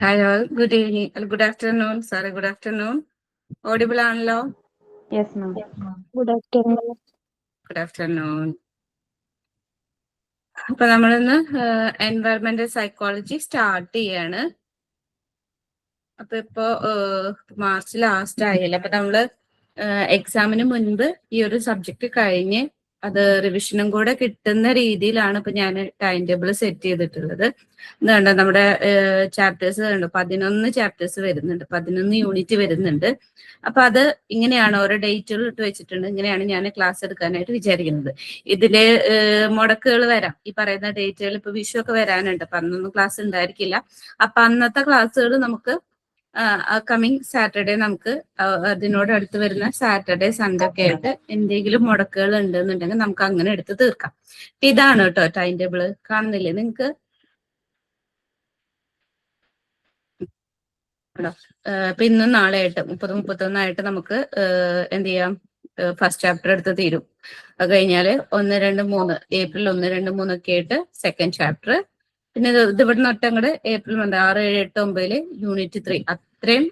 Hi all, good evening, good afternoon. Sorry, good afternoon. Audible ആണല്ലോ? Yes, ma'am. Good afternoon. Good afternoon. അപ്പൊ നമ്മളിന്ന് environmental psychology start ചെയ്യാണ്. അപ്പൊ ഇപ്പോ March last ആയല്ലേ, അപ്പൊ നമ്മള് എക്സാമിന് മുൻപ് ഈ ഒരു സബ്ജക്ട് കഴിഞ്ഞ് അത് റിവിഷനും കൂടെ കിട്ടുന്ന രീതിയിലാണ് ഇപ്പൊ ഞാൻ ടൈം ടേബിൾ സെറ്റ് ചെയ്തിട്ടുള്ളത്. ഇതുണ്ട് നമ്മുടെ ചാപ്റ്റേഴ്സ് കണ്ടു, 11 ചാപ്റ്റേഴ്സ് വരുന്നുണ്ട്, 11 യൂണിറ്റ് വരുന്നുണ്ട്. അപ്പൊ അത് ഇങ്ങനെയാണ്, ഓരോ ഡേറ്റുകൾ ഇട്ട് വെച്ചിട്ടുണ്ട്. ഇങ്ങനെയാണ് ഞാൻ ക്ലാസ് എടുക്കാനായിട്ട് വിചാരിക്കുന്നത്. ഇതില് മുടക്കുകൾ വരാം, ഈ പറയുന്ന ഡേറ്റുകൾ. ഇപ്പൊ വിഷു ഒക്കെ വരാനുണ്ട്, അപ്പൊ അന്നൊന്നും ക്ലാസ് ഉണ്ടായിരിക്കില്ല. അപ്പൊ അന്നത്തെ ക്ലാസ്സുകൾ നമുക്ക് കമ്മിങ് സാറ്റർഡേ നമുക്ക് അതിനോട് അടുത്ത് വരുന്ന സാറ്റർഡേ സൺഡേ ഒക്കെ ആയിട്ട് എന്തെങ്കിലും മുടക്കുകൾ ഉണ്ടെന്നുണ്ടെങ്കിൽ നമുക്ക് അങ്ങനെ എടുത്ത് തീർക്കാം. ഇതാണ് കേട്ടോ ടൈം ടേബിള്, കാണുന്നില്ലേ നിങ്ങൾക്ക്? ഇപ്പൊ ഇന്നും നാളെ ആയിട്ട് 30-31 നമുക്ക് എന്ത് ചെയ്യാം, ഫസ്റ്റ് ചാപ്റ്റർ എടുത്ത് തീരും. അത് കഴിഞ്ഞാല് 1, 2, 3 ഏപ്രിൽ 1, 2, 3 ഒക്കെ ആയിട്ട് സെക്കൻഡ് ചാപ്റ്റർ. പിന്നെ ഇത് ഇവിടെ നിന്ന് അങ്ങോട്ട് ഏപ്രിൽ 6, 7, 8, 9 യൂണിറ്റ് 3 അത്രയും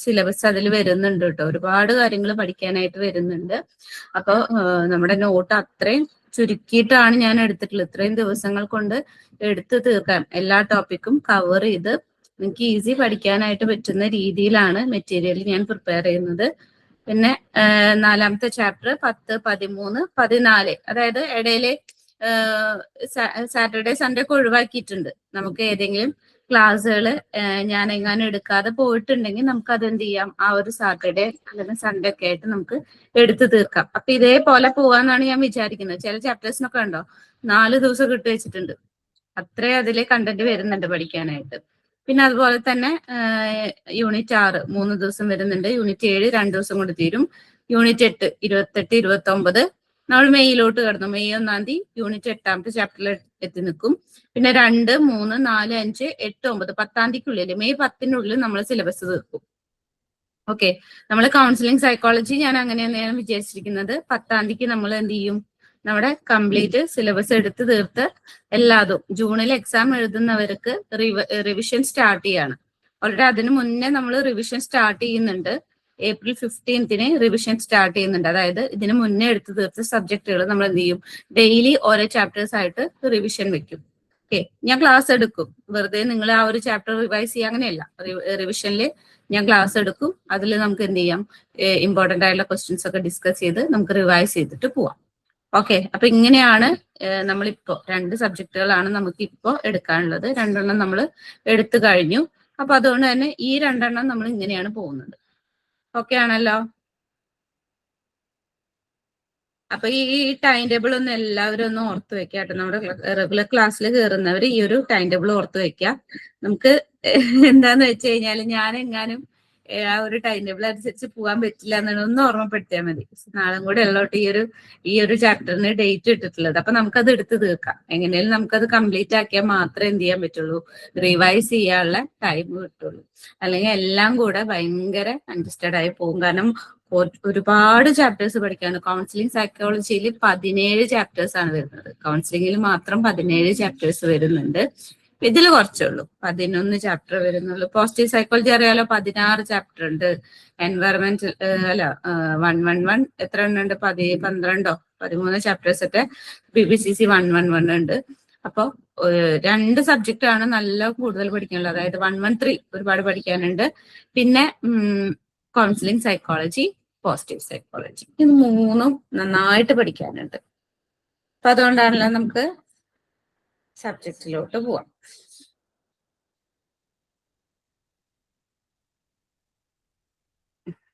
സിലബസ് അതിൽ വരുന്നുണ്ട് കേട്ടോ. ഒരുപാട് കാര്യങ്ങൾ പഠിക്കാനായിട്ട് വരുന്നുണ്ട്. അപ്പൊ നമ്മുടെ നോട്ട് അത്രയും ചുരുക്കിയിട്ടാണ് ഞാൻ എടുത്തിട്ടുള്ളത്. ഇത്രയും ദിവസങ്ങൾ കൊണ്ട് എടുത്തു തീർക്കാൻ എല്ലാ ടോപ്പിക്കും കവർ ചെയ്ത് നിങ്ങൾക്ക് ഈസി പഠിക്കാനായിട്ട് പറ്റുന്ന രീതിയിലാണ് മെറ്റീരിയൽ ഞാൻ പ്രിപ്പയർ ചെയ്യുന്നത്. പിന്നെ 4ാമത്തെ ചാപ്റ്റർ 10, 13, 14, അതായത് ഇടയില് സാറ്റർഡേ സൺഡേ ഒക്കെ ഒഴിവാക്കിയിട്ടുണ്ട്. നമുക്ക് ഏതെങ്കിലും ക്ലാസ്സുകൾ ഞാൻ എങ്ങാനും എടുക്കാതെ പോയിട്ടുണ്ടെങ്കിൽ നമുക്ക് അത് എന്ത് ചെയ്യാം, ആ ഒരു സാറ്റർഡേ അല്ലെങ്കിൽ സൺഡേ ഒക്കെ ആയിട്ട് നമുക്ക് എടുത്തു തീർക്കാം. അപ്പൊ ഇതേപോലെ പോവാന്നാണ് ഞാൻ വിചാരിക്കുന്നത്. ചില ചാപ്റ്റേഴ്സിനൊക്കെ ഉണ്ടോ 4 ദിവസം കിട്ടി വെച്ചിട്ടുണ്ട്. അത്രയും അതിലെ കണ്ടന്റ് വരുന്നുണ്ട് പഠിക്കാനായിട്ട്. പിന്നെ അതുപോലെ തന്നെ യൂണിറ്റ് 6 3 ദിവസം വരുന്നുണ്ട്. യൂണിറ്റ് 7 2 ദിവസം കൊണ്ട് തീരും. യൂണിറ്റ് 8 28, 29 നമ്മൾ മെയ്യിലോട്ട് കടന്നു. മെയ് 1-ാം തീയതി യൂണിറ്റ് 8ാമത്തെ ചാപ്റ്ററിൽ എത്തി നിൽക്കും. പിന്നെ 2, 3, 4, 5, 8, 9 10-ാം തീയതിക്കുള്ളിൽ, മെയ് 10-നുള്ളിൽ നമ്മൾ സിലബസ് തീർക്കും. ഓക്കെ, നമ്മൾ കൗൺസിലിംഗ് സൈക്കോളജി ഞാൻ അങ്ങനെ തന്നെയാണ് വിചാരിച്ചിരിക്കുന്നത്. 10-ാം തീയതിക്ക് നമ്മൾ എന്ത് ചെയ്യും, നമ്മുടെ കംപ്ലീറ്റ് സിലബസ് എടുത്ത് തീർത്ത് എല്ലാതും ജൂണിൽ എക്സാം എഴുതുന്നവർക്ക് റിവിഷൻ സ്റ്റാർട്ട് ചെയ്യാണ്. ഓൾറെഡി അതിന് മുന്നേ നമ്മൾ റിവിഷൻ സ്റ്റാർട്ട് ചെയ്യുന്നുണ്ട്. ഏപ്രിൽ 15-ന് റിവിഷൻ സ്റ്റാർട്ട് ചെയ്യുന്നുണ്ട്. അതായത് ഇതിന് മുന്നേ എടുത്ത് തീർത്ത സബ്ജക്റ്റുകൾ നമ്മൾ എന്ത് ചെയ്യും, ഡെയിലി ഓരോ ചാപ്റ്റേഴ്സ് ആയിട്ട് റിവിഷൻ വെക്കും. ഓക്കെ, ഞാൻ ക്ലാസ് എടുക്കും. വെറുതെ നിങ്ങൾ ആ ഒരു ചാപ്റ്റർ റിവൈസ് ചെയ്യുക അങ്ങനെയല്ല. റിവിഷനിൽ ഞാൻ ക്ലാസ് എടുക്കും. അതിൽ നമുക്ക് എന്ത് ചെയ്യാം, ഇമ്പോർട്ടന്റ് ആയിട്ടുള്ള ക്വസ്റ്റ്യൻസ് ഒക്കെ ഡിസ്കസ് ചെയ്ത് നമുക്ക് റിവൈസ് ചെയ്തിട്ട് പോവാം. ഓക്കെ, അപ്പൊ ഇങ്ങനെയാണ് നമ്മളിപ്പോ 2 സബ്ജക്റ്റുകളാണ് നമുക്ക് ഇപ്പോ എടുക്കാനുള്ളത്. 2 നമ്മൾ എടുത്തു കഴിഞ്ഞു. അപ്പൊ അതുകൊണ്ട് തന്നെ ഈ 2 നമ്മൾ ഇങ്ങനെയാണ് പോകുന്നത്. ഓക്കെ ആണല്ലോ? അപ്പൊ ഈ ടൈം ടേബിൾ ഒന്ന് എല്ലാവരും ഒന്ന് ഓർത്ത് വെക്കുക കേട്ടോ. നമ്മുടെ റെഗുലർ ക്ലാസ്സിൽ കയറുന്നവർ ഈ ഒരു ടൈം ടേബിൾ ഓർത്ത് വെക്കുക. നമുക്ക് എന്താന്ന് വെച്ച് കഴിഞ്ഞാൽ ഞാൻ എങ്ങാനും ആ ഒരു ടൈം ടേബിൾ അനുസരിച്ച് പോകാൻ പറ്റില്ല എന്നാണ് ഒന്ന് ഓർമ്മപ്പെടുത്തിയാൽ മതി. നാളെ കൂടെ ഉള്ളോട്ട് ഈ ഒരു ചാപ്റ്ററിന് ഡേറ്റ് ഇട്ടിട്ടുള്ളത്. അപ്പൊ നമുക്കത് എടുത്ത് തീർക്കാം. എങ്ങനെയാലും നമുക്കത് കംപ്ലീറ്റ് ആക്കിയാൽ മാത്രമേ എന്ത് ചെയ്യാൻ പറ്റുള്ളൂ, റിവൈസ് ചെയ്യാനുള്ള ടൈം കിട്ടുള്ളൂ. അല്ലെങ്കിൽ എല്ലാം കൂടെ ഭയങ്കര കൺജസ്റ്റഡ് ആയി പോകും. കാരണം ഒരുപാട് ചാപ്റ്റേഴ്സ് പഠിക്കാണ്. കൗൺസിലിംഗ് സൈക്കോളജിയിൽ 17 ചാപ്റ്റേഴ്സ് ആണ് വരുന്നത്. കൗൺസിലിംഗിൽ മാത്രം 17 ചാപ്റ്റേഴ്സ് വരുന്നുണ്ട്. ഇതിൽ കുറച്ചുള്ളൂ 11 ചാപ്റ്റർ വരുന്നുള്ളൂ. പോസിറ്റീവ് സൈക്കോളജി അറിയാലോ, 16 ചാപ്റ്റർ ഉണ്ട്. എൻവയറമെന്റ് അല്ല 111 എത്ര ഉണ്ട്, 12 13 ചാപ്റ്റേഴ്സ് ഒക്കെ BPCC 111 ഉണ്ട്. അപ്പൊ 2 സബ്ജക്റ്റ് ആണ് നല്ല കൂടുതൽ പഠിക്കാനുള്ളത്. അതായത് 113 ഒരുപാട് പഠിക്കാനുണ്ട്. പിന്നെ കൗൺസിലിംഗ് സൈക്കോളജി, പോസിറ്റീവ് സൈക്കോളജി, ഇത് 3ഉം നന്നായിട്ട് പഠിക്കാനുണ്ട്. അപ്പൊ അതുകൊണ്ടാണല്ലോ നമുക്ക് സബ്ജക്റ്റിലോട്ട് പോവാം.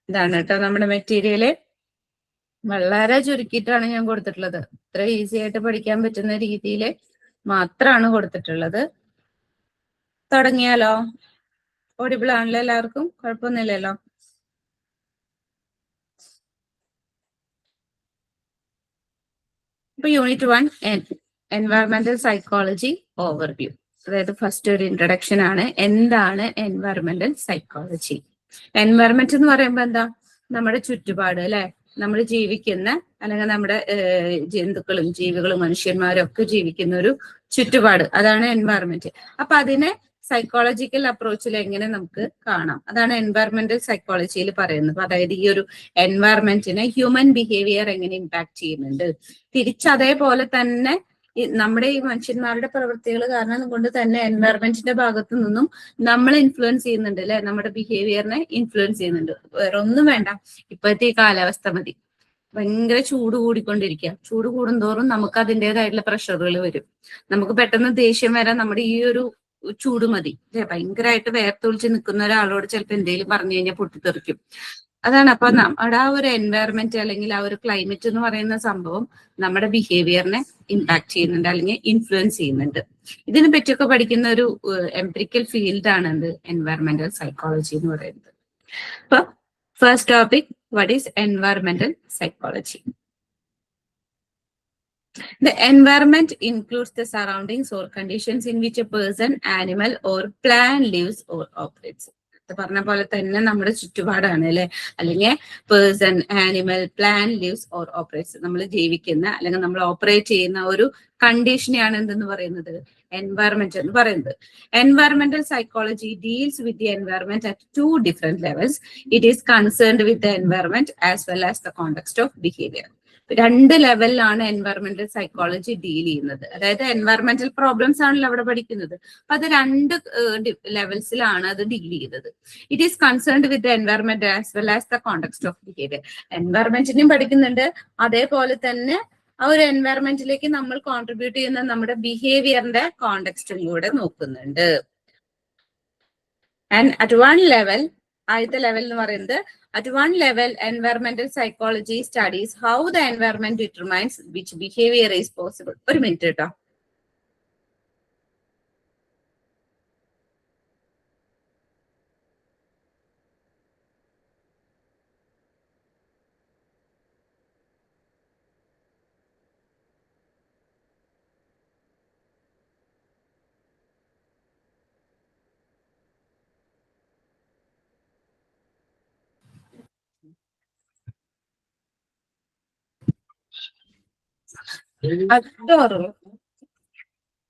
ഇതാണ് കേട്ടോ നമ്മുടെ മെറ്റീരിയല്. വളരെ ചുരുക്കിയിട്ടാണ് ഞാൻ കൊടുത്തിട്ടുള്ളത്. ഇത്ര ഈസി ആയിട്ട് പഠിക്കാൻ പറ്റുന്ന രീതിയിൽ മാത്രമാണ് കൊടുത്തിട്ടുള്ളത്. തുടങ്ങിയാലോ? ഓഡിബിൾ ആണല്ലോ എല്ലാവർക്കും? കുഴപ്പമൊന്നുമില്ലല്ലോ? ഇപ്പൊ യൂണിറ്റ് 1 എൻവയറമെന്റൽ സൈക്കോളജി ഓവർവ്യൂ. അതായത് ഫസ്റ്റ് ഒരു ഇൻട്രഡക്ഷൻ ആണ്. എന്താണ് എൻവയറമെന്റൽ സൈക്കോളജി? എൻവയറമെന്റ് എന്ന് പറയുമ്പോൾ എന്താ, നമ്മുടെ ചുറ്റുപാട് അല്ലെ, നമ്മൾ ജീവിക്കുന്ന അല്ലെങ്കിൽ നമ്മുടെ ജന്തുക്കളും ജീവികളും മനുഷ്യന്മാരും ഒക്കെ ജീവിക്കുന്ന ഒരു ചുറ്റുപാട്, അതാണ് എൻവയറമെന്റ്. അപ്പൊ അതിനെ സൈക്കോളജിക്കൽ അപ്രോച്ചിൽ എങ്ങനെ നമുക്ക് കാണാം. അതാണ് എൻവയറമെന്റൽ സൈക്കോളജിയിൽ പറയുന്നത്. അതായത് ഈ ഒരു എൻവയറമെന്റിനെ ഹ്യൂമൻ ബിഹേവിയർ എങ്ങനെ ഇമ്പാക്ട് ചെയ്യുന്നുണ്ട്. തിരിച്ചതേപോലെ തന്നെ നമ്മുടെ ഈ മനുഷ്യന്മാരുടെ പ്രവൃത്തികൾ കാരണം കൊണ്ട് തന്നെ എൻവയറമെന്റിന്റെ ഭാഗത്തു നിന്നും നമ്മൾ ഇൻഫ്ലുവൻസ് ചെയ്യുന്നുണ്ട് അല്ലെ, നമ്മുടെ ബിഹേവിയറിനെ ഇൻഫ്ലുവൻസ് ചെയ്യുന്നുണ്ട്. വേറെ ഒന്നും വേണ്ട, ഇപ്പോഴത്തെ ഈ കാലാവസ്ഥ മതി. ഭയങ്കര ചൂട് കൂടിക്കൊണ്ടിരിക്കുക. ചൂട് കൂടുന്തോറും നമുക്ക് അതിൻ്റെതായിട്ടുള്ള പ്രഷറുകൾ വരും. നമുക്ക് പെട്ടെന്ന് ദേഷ്യം വരാൻ നമ്മുടെ ഈ ഒരു ചൂട് മതി. ഭയങ്കരമായിട്ട് വേർത്തൊളിച്ച് നിൽക്കുന്ന ഒരാളോട് ചിലപ്പോൾ എന്തെങ്കിലും പറഞ്ഞു കഴിഞ്ഞാൽ പൊട്ടിത്തെറിക്കും. അതാണ്. അപ്പൊ നമ്മുടെ ആ ഒരു എൻവയറമെന്റ് അല്ലെങ്കിൽ ആ ഒരു ക്ലൈമറ്റ് എന്ന് പറയുന്ന സംഭവം നമ്മുടെ ബിഹേവിയറിനെ ഇമ്പാക്ട് ചെയ്യുന്നുണ്ട് അല്ലെങ്കിൽ ഇൻഫ്ലുവൻസ് ചെയ്യുന്നുണ്ട്. ഇതിനെ പറ്റിയൊക്കെ പഠിക്കുന്ന ഒരു എംപിരിക്കൽ ഫീൽഡാണ് എന്ത് എൻവയറമെന്റൽ സൈക്കോളജി എന്ന് പറയുന്നത്. അപ്പൊ first topic, what is environmental psychology? The environment includes the surroundings or conditions in which a person, animal or plant lives or operates. പറഞ്ഞ പോലെ തന്നെ നമ്മുടെ ചുറ്റുപാടാണ് അല്ലെ, അല്ലെങ്കിൽ person, animal, plant lives or operates, നമ്മൾ ജീവിക്കുന്ന അല്ലെങ്കിൽ നമ്മൾ ഓപ്പറേറ്റ് ചെയ്യുന്ന ഒരു കണ്ടീഷനെയാണ് എന്തെന്ന് പറയുന്നത്, എൻവയറമെന്റ് എന്ന് പറയുന്നത്. Environmental psychology deals with the environment at 2 different levels. It is concerned with the environment as well as the context of behavior. 2 ലെവലിലാണ് എൻവയറമെന്റൽ സൈക്കോളജി ഡീൽ ചെയ്യുന്നത്. അതായത് എൻവയറമെന്റൽ പ്രോബ്ലംസ് ആണല്ലോ അവിടെ പഠിക്കുന്നത്. അപ്പൊ അത് 2 ലെവൽസിലാണ് അത് ഡീൽ ചെയ്യുന്നത്. It is concerned with environment as well as the context of behaviour. എൻവയറമെന്റിനെയും പഠിക്കുന്നുണ്ട്, അതേപോലെ തന്നെ ആ ഒരു എൻവയറമെന്റിലേക്ക് നമ്മൾ കോൺട്രിബ്യൂട്ട് ചെയ്യുന്ന നമ്മുടെ ബിഹേവിയറിന്റെ കോണ്ടെക്സ്റ്റും കൂടെ നോക്കുന്നുണ്ട്. ആൻഡ് അറ്റ് 1 ലെവൽ, ആദ്യത്തെ ലെവൽ എന്ന് പറയുന്നത്, at 1 level, environmental psychology studies how the environment determines which behavior is possible. ഒരു മിനിറ്റ് കേട്ടോ.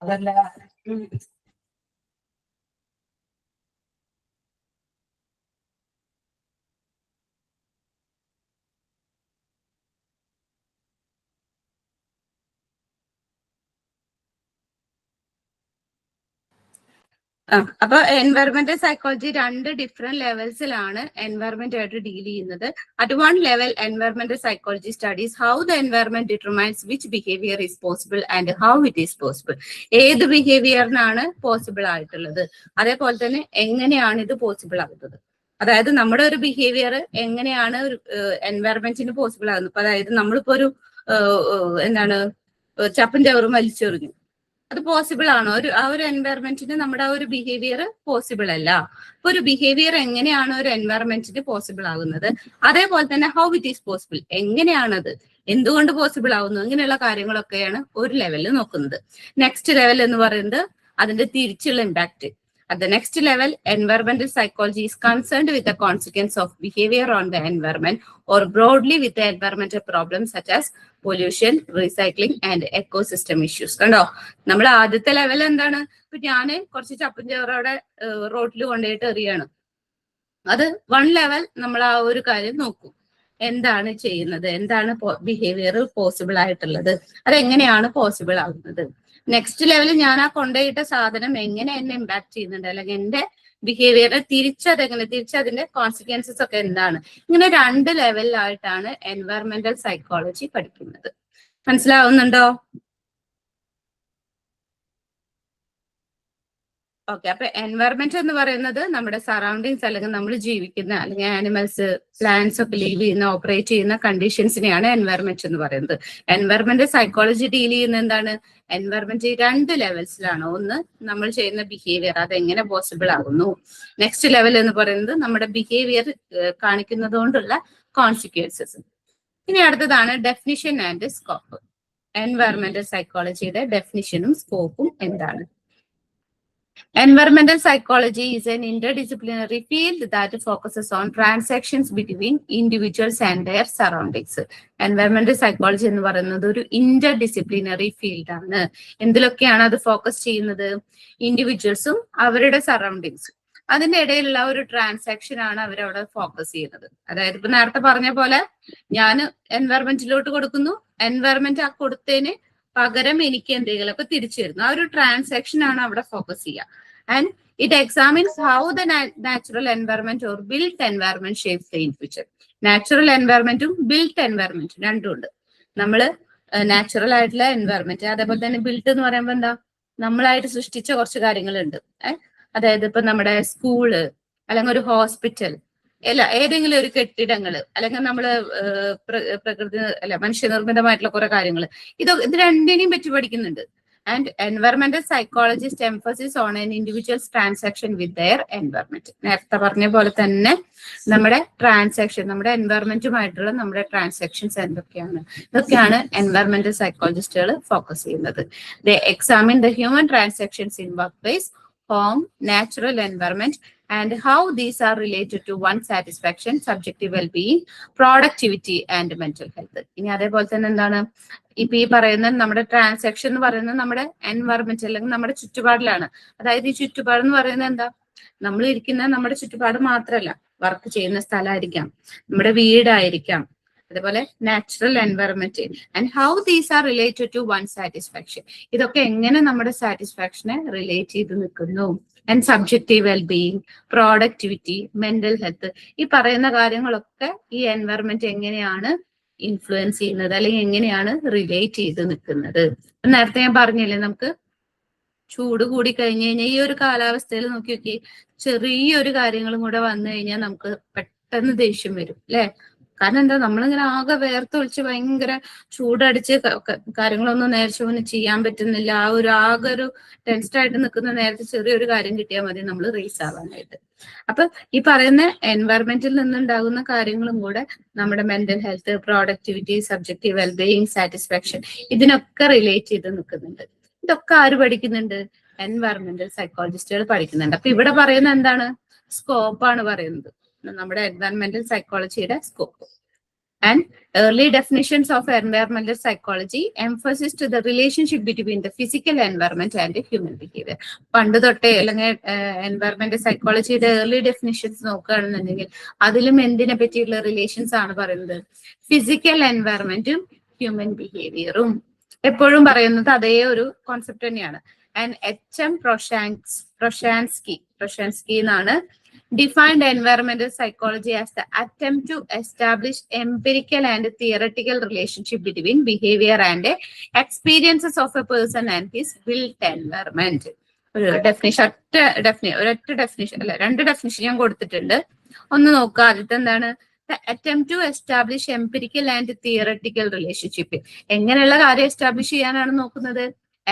അതല്ല അപ്പൊ എൻവയറമെന്റൽ സൈക്കോളജി 2 ഡിഫറെന്റ് ലെവൽസിലാണ് എൻവയറമെന്റ് ആയിട്ട് ഡീൽ ചെയ്യുന്നത്. At 1 level, environmental psychology studies how the environment determines which behaviour is possible and how it is possible. ഏത് ബിഹേവിയറിനാണ് possible ആയിട്ടുള്ളത്, അതേപോലെ തന്നെ എങ്ങനെയാണ് ഇത് പോസിബിൾ ആകുന്നത്. അതായത് നമ്മുടെ ഒരു ബിഹേവിയർ എങ്ങനെയാണ് ഒരു എൻവയറമെന്റിന് പോസിബിൾ ആകുന്നത്. ഇപ്പൊ അതായത് നമ്മളിപ്പോ ഒരു എന്താണ് ചപ്പും ചവറും വലിച്ചെറിഞ്ഞു, അത് പോസിബിൾ ആണോ? ആ ഒരു എൻവയറമെന്റിന് നമ്മുടെ ആ ഒരു ബിഹേവിയർ പോസിബിൾ അല്ല. അപ്പൊ ഒരു ബിഹേവിയർ എങ്ങനെയാണ് ഒരു എൻവയറമെന്റിന് പോസിബിൾ ആകുന്നത്, അതേപോലെ തന്നെ ഹൗ ഇറ്റ് ഈസ് പോസിബിൾ, എങ്ങനെയാണത്, എന്തുകൊണ്ട് പോസിബിൾ ആവുന്നു, ഇങ്ങനെയുള്ള കാര്യങ്ങളൊക്കെയാണ് ഒരു ലെവലിൽ നോക്കുന്നത്. നെക്സ്റ്റ് ലെവൽ എന്ന് പറയുന്നത് അതിന്റെ തിരിച്ചുള്ള impact. At the next level, environmental psychology is concerned with the consequence of behavior on the environment or broadly with the environmental problems such as pollution, recycling and ecosystem issues. കണ്ടോ, നമ്മൾ ആദ്യത്തെ level എന്താണ്, ഇപ്പൊ ഞാന് കുറച്ച് ചപ്പും ചോറോടെ റോട്ടിൽ കൊണ്ടുപോയിട്ട് എറിയാണ്. അത് 1 ലെവൽ നമ്മൾ ആ ഒരു കാര്യം നോക്കും, എന്താണ് ചെയ്യുന്നത്, എന്താണ് ബിഹേവിയർ പോസിബിൾ ആയിട്ടുള്ളത്, അതെങ്ങനെയാണ് പോസിബിൾ ആകുന്നത്. നെക്സ്റ്റ് ലെവലിൽ ഞാൻ ആ കൊണ്ടുപോയിട്ട സാധനം എങ്ങനെ എന്നെ ഇമ്പാക്ട് ചെയ്യുന്നുണ്ട്, അല്ലെങ്കിൽ എന്റെ ബിഹേവിയറെ തിരിച്ചതിന്റെ കോൺസിക്വൻസസ് ഒക്കെ എന്താണ്. ഇങ്ങനെ 2 ലെവലിലായിട്ടാണ് എൻവയറമെന്റൽ സൈക്കോളജി പഠിക്കുന്നത്. മനസ്സിലാവുന്നുണ്ടോ? ഓക്കെ. അപ്പൊ എൻവയറമെന്റ് എന്ന് പറയുന്നത് നമ്മുടെ സറൗണ്ടിങ്സ്, അല്ലെങ്കിൽ നമ്മൾ ജീവിക്കുന്ന, അല്ലെങ്കിൽ ആനിമൽസ്, പ്ലാന്റ്സ് ഒക്കെ ലീവ് ചെയ്യുന്ന, ഓപ്പറേറ്റ് ചെയ്യുന്ന കണ്ടീഷൻസിനെയാണ് എൻവയറമെന്റ് എന്ന് പറയുന്നത്. എൻവയറമെന്റ് സൈക്കോളജി ഡീൽ ചെയ്യുന്ന എന്താണ്, എൻവയറമെന്റ് 2 ലെവൽസിലാണ്. ഒന്ന്, നമ്മൾ ചെയ്യുന്ന ബിഹേവിയർ അതെങ്ങനെ പോസിബിൾ ആകുന്നു. നെക്സ്റ്റ് ലെവൽ എന്ന് പറയുന്നത് നമ്മുടെ ബിഹേവിയർ കാണിക്കുന്നത് കൊണ്ടുള്ള കോൺസിക്വൻസസ്. ഇനി അടുത്തതാണ് ഡെഫിനിഷൻ ആൻഡ് സ്കോപ്പ്. എൻവയറമെന്റൽ സൈക്കോളജിയുടെ ഡെഫിനിഷനും സ്കോപ്പും എന്താണ്? Environmental psychology is an interdisciplinary field that focuses on transactions between individuals and their surroundings. Environmental psychology എന്ന് പറയുന്നത് ഒരു ഇന്റർഡിസിപ്ലിനറി ഫീൽഡ് ആണ്. എന്തിലൊക്കെയാണ് അത് ഫോക്കസ് ചെയ്യുന്നത്? ഇൻഡിവിജ്വൽസും അവരുടെ സറൗണ്ടിങ്സും അതിന്റെ ഇടയിലുള്ള ഒരു ട്രാൻസാക്ഷൻ ആണ് അവരവിടെ ഫോക്കസ് ചെയ്യുന്നത്. അതായത് ഇപ്പൊ നേരത്തെ പറഞ്ഞ പോലെ ഞാൻ എൻവയറമെന്റിലോട്ട് കൊടുക്കുന്നു, എൻവയറമെന്റ് ആ കൊടുത്തതിന് പകരം എനിക്ക് എന്തെങ്കിലുമൊക്കെ തിരിച്ചു തരുന്നു. ആ ഒരു ട്രാൻസാക്ഷൻ ആണ് അവിടെ ഫോക്കസ് ചെയ്യുക. And it examines how the natural environment or built environment shapes the individual. Natural എൻവയറമെന്റും ബിൽറ്റ് എൻവയറമെന്റും രണ്ടും ഉണ്ട്. നമ്മള് നാച്ചുറൽ ആയിട്ടുള്ള എൻവയറമെന്റ്, അതേപോലെ തന്നെ ബിൽറ്റ് എന്ന് പറയുമ്പോൾ എന്താ, നമ്മളായിട്ട് സൃഷ്ടിച്ച കുറച്ച് കാര്യങ്ങളുണ്ട്. അതായത് ഇപ്പൊ നമ്മുടെ സ്കൂള് അല്ലെങ്കിൽ ഒരു ഹോസ്പിറ്റൽ, ഏതെങ്കിലും ഒരു കെട്ടിടങ്ങള്, അല്ലെങ്കിൽ നമ്മള് പ്രകൃതി അല്ല മനുഷ്യനിർമ്മിതമായിട്ടുള്ള കുറെ കാര്യങ്ങൾ, ഇത് രണ്ടിനെയും പറ്റി പഠിക്കുന്നുണ്ട്. And environmental psychologist emphasis on an individuals transaction with their environment. നേരത്തെ പറഞ്ഞ പോലെ തന്നെ നമ്മുടെ ട്രാൻസാക്ഷൻ, നമ്മുടെ എൻവയറമെന്റുമായിട്ടുള്ള നമ്മുടെ ട്രാൻസാക്ഷൻസ് എന്തൊക്കെയാണ്, ഇതൊക്കെയാണ് എൻവയറമെന്റൽ സൈക്കോളജിസ്റ്റുകൾ ഫോക്കസ് ചെയ്യുന്നത്. They examine the human transactions in workplace, home, natural environment, and how these are related to one's satisfaction, subjective well-being, productivity, and mental health. ഇനി അതേപോലെ തന്നെ എന്താണ് ഇപ്പൊ ഈ പറയുന്ന നമ്മുടെ ട്രാൻസാക്ഷൻ എന്ന് പറയുന്നത് നമ്മുടെ എൻവയറമെന്റ് അല്ലെങ്കിൽ നമ്മുടെ ചുറ്റുപാടിലാണ്. അതായത് ഈ ചുറ്റുപാട് എന്ന് പറയുന്നത് എന്താ, നമ്മൾ ഇരിക്കുന്ന നമ്മുടെ ചുറ്റുപാട് മാത്രമല്ല, വർക്ക് ചെയ്യുന്ന സ്ഥലമായിരിക്കാം, നമ്മുടെ വീടായിരിക്കാം, അതേപോലെ natural environment and how these are related to one satisfaction. ഇതൊക്കെ എങ്ങനെ നമ്മുടെ സാറ്റിസ്ഫാക്ഷനെ റിലേറ്റ് ചെയ്ത് നിൽക്കുന്നു. And subjective wellbeing, productivity, mental health, ഈ പറയുന്ന കാര്യങ്ങളൊക്കെ ഈ എൻവയറമെന്റ് എങ്ങനെയാണ് ഇൻഫ്ലുവൻസ് ചെയ്യുന്നത് അല്ലെങ്കിൽ എങ്ങനെയാണ് റിലേറ്റ് ചെയ്ത് നിൽക്കുന്നത്. നേരത്തെ ഞാൻ പറഞ്ഞില്ലേ, നമുക്ക് ചൂട് കൂടി കഴിഞ്ഞു കഴിഞ്ഞാൽ ഈ ഒരു കാലാവസ്ഥയിൽ നോക്കി നോക്കി ചെറിയൊരു കാര്യങ്ങളും കൂടെ വന്നു കഴിഞ്ഞാൽ നമുക്ക് പെട്ടെന്ന് ദേഷ്യം വരും അല്ലെ. കാരണം എന്താ, നമ്മളിങ്ങനെ ആകെ വേർത്തൊളിച്ച് ഭയങ്കര ചൂടടിച്ച് കാര്യങ്ങളൊന്നും നേരെ ചെയ്യാൻ പറ്റുന്നില്ല. ആകെ ഒരു ടെൻസ്ഡ് ആയിട്ട് നിൽക്കുന്ന നേരത്തെ ചെറിയൊരു കാര്യം കിട്ടിയാൽ മതി നമ്മൾ റേസ് ആവാനായിട്ട്. അപ്പൊ ഈ പറയുന്ന എൻവയറമെന്റിൽ നിന്നുണ്ടാകുന്ന കാര്യങ്ങളും കൂടെ നമ്മുടെ mental health, productivity, subjective wellbeing, satisfaction, ഇതിനൊക്കെ റിലേറ്റ് ചെയ്ത് നിൽക്കുന്നുണ്ട്. ഇതൊക്കെ ആര് പഠിക്കുന്നുണ്ട്? എൻവയറമെന്റൽ സൈക്കോളജിസ്റ്റുകൾ പഠിക്കുന്നുണ്ട്. അപ്പൊ ഇവിടെ പറയുന്നത് എന്താണ്? സ്കോപ്പാണ് പറയുന്നത്, നമ്മുടെ എൻവയറമെന്റൽ സൈക്കോളജിയുടെ scope. And early definitions of environmental psychology emphasis to the relationship between the physical environment and human behavior. പണ്ട് തൊട്ടേ അല്ലെങ്കിൽ എൻവയറമെന്റൽ സൈക്കോളജിയുടെ ഏർലി ഡെഫിനിഷൻസ് നോക്കുകയാണെന്നുണ്ടെങ്കിൽ അതിലും എന്തിനെ പറ്റിയുള്ള റിലേഷൻസ് ആണ് പറയുന്നത്? ഫിസിക്കൽ എൻവയറമെന്റും ഹ്യൂമൻ ബിഹേവിയറും. എപ്പോഴും പറയുന്നത് അതേ ഒരു കോൺസെപ്റ്റ് തന്നെയാണ്. ആൻഡ് എച്ച്.എം. പ്രൊഷാൻസ്കി എന്നാണ് defined environmental psychology as the attempt to establish empirical and theoretical relationship between behavior and experiences of a person and his built environment. ഒരു ഡെഫിനിഷൻ, ഒരൊറ്റ ഡെഫിനിഷൻ അല്ല, രണ്ട് ഡെഫിനിഷൻ ഞാൻ കൊടുത്തിട്ടുണ്ട്. ഒന്ന് നോക്കുക. ആദ്യത്തെ എന്താണ്? The attempt to establish empirical and theoretical relationship. എങ്ങനെയുള്ള കാര്യം എസ്റ്റാബ്ലിഷ് ചെയ്യാനാണ് നോക്കുന്നത്?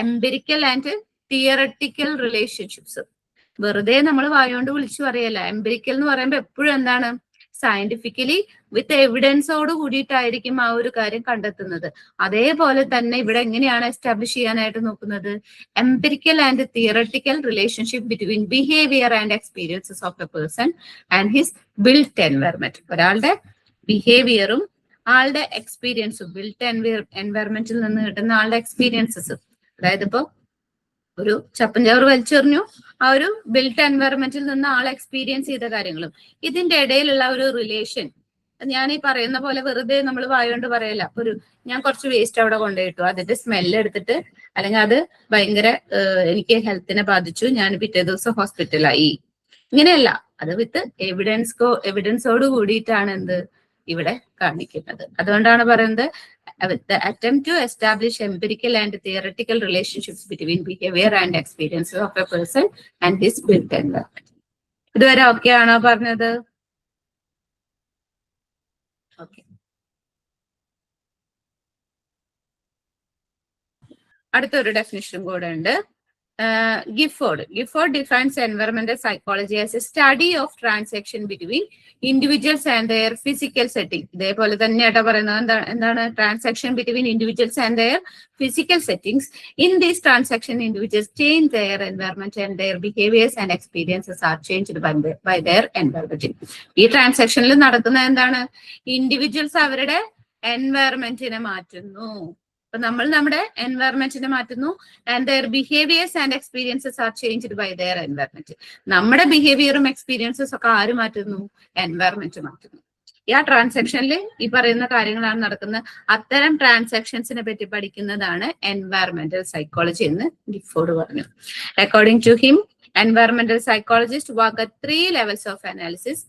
Empirical and theoretical relationships. വെറുതെ നമ്മൾ വായോണ്ട് വിളിച്ചു പറയല്ല. എംപിരിക്കൽ എന്ന് പറയുമ്പോൾ എപ്പോഴും എന്താണ്? സയന്റിഫിക്കലി വിത്ത് എവിഡൻസോട് കൂടിയിട്ടായിരിക്കും ആ ഒരു കാര്യം കണ്ടെത്തുന്നത്. അതേപോലെ തന്നെ ഇവിടെ എങ്ങനെയാണ് എസ്റ്റാബ്ലിഷ് ചെയ്യാനായിട്ട് നോക്കുന്നത്? Empirical and theoretical relationship between behaviour and experiences of A person and his built environment. ഒരാളുടെ ബിഹേവിയറും ആളുടെ എക്സ്പീരിയൻസും, ബിൽറ്റ് എൻവയറമെന്റിൽ നിന്ന് കിട്ടുന്ന ആളുടെ എക്സ്പീരിയൻസസ്. അതായത് ഇപ്പൊ ഒരു ചപ്പൻ ചവറ് വലിച്ചെറിഞ്ഞു, ആ ഒരു ബിൽറ്റ് എൻവയറമെന്റിൽ നിന്ന് ആൾ എക്സ്പീരിയൻസ് ചെയ്ത കാര്യങ്ങളും ഇതിന്റെ ഇടയിലുള്ള ഒരു റിലേഷൻ. ഞാൻ ഈ പറയുന്ന പോലെ വെറുതെ നമ്മൾ വായോണ്ട് പറയല്ല. ഞാൻ കുറച്ച് വേസ്റ്റ് അവിടെ കൊണ്ടുപോയിട്ടു, അതിന്റെ സ്മെല്ല് എടുത്തിട്ട് അല്ലെങ്കിൽ അത് ഭയങ്കര എനിക്ക് ഹെൽത്തിനെ ബാധിച്ചു, ഞാൻ പിറ്റേ ദിവസം ഹോസ്പിറ്റലായി, ഇങ്ങനെയല്ല. അത് വിത്ത് എവിഡൻസോട് കൂടിയിട്ടാണ് എന്ത് ഇവിടെ കാണിക്കുന്നത്. അതുകൊണ്ടാണ് പറയുന്നത് the attempt to establish empirical and theoretical relationships between behavior and experiences of a person and his built environment. ഇതുവരെ ഓക്കെ ആണോ പറഞ്ഞത്? ഓക്കെ. അടുത്തൊരു ഡെഫിനിഷൻ കൂടെ ഉണ്ട്. Gifford defines environmental psychology as a study of transaction between individuals and their physical setting. ഇതേപോലെ തന്നെയാട്ടോ പറയുന്നത്. എന്താണ് transaction between individuals and their physical settings. In this transaction, individuals change their environment and their behaviors and experiences are changed by their environment. ഈ ട്രാൻസാക്ഷനിൽ നടക്കുന്ന എന്താണ്? Individuals അവരുടെ എൻവയറമെന്റിനെ മാറ്റുന്നു. അപ്പൊ നമ്മൾ നമ്മുടെ എൻവയറമെന്റിനെ മാറ്റുന്നു. And their behaviours and experiences are changed by their environment. നമ്മുടെ ബിഹേവിയറും എക്സ്പീരിയൻസസും ഒക്കെ ആര് മാറ്റുന്നു? എൻവയറമെന്റ് മാറ്റുന്നു. ഈ ട്രാൻസാക്ഷനിൽ ഈ പറയുന്ന കാര്യങ്ങളാണ് നടക്കുന്നത്. അത്തരം ട്രാൻസാക്ഷൻസിനെ പറ്റി പഠിക്കുന്നതാണ് എൻവയറമെന്റൽ സൈക്കോളജി എന്ന് ഗിഫോർഡ് പറഞ്ഞു. According to him, environmental psychologists work at 3 levels of analysis: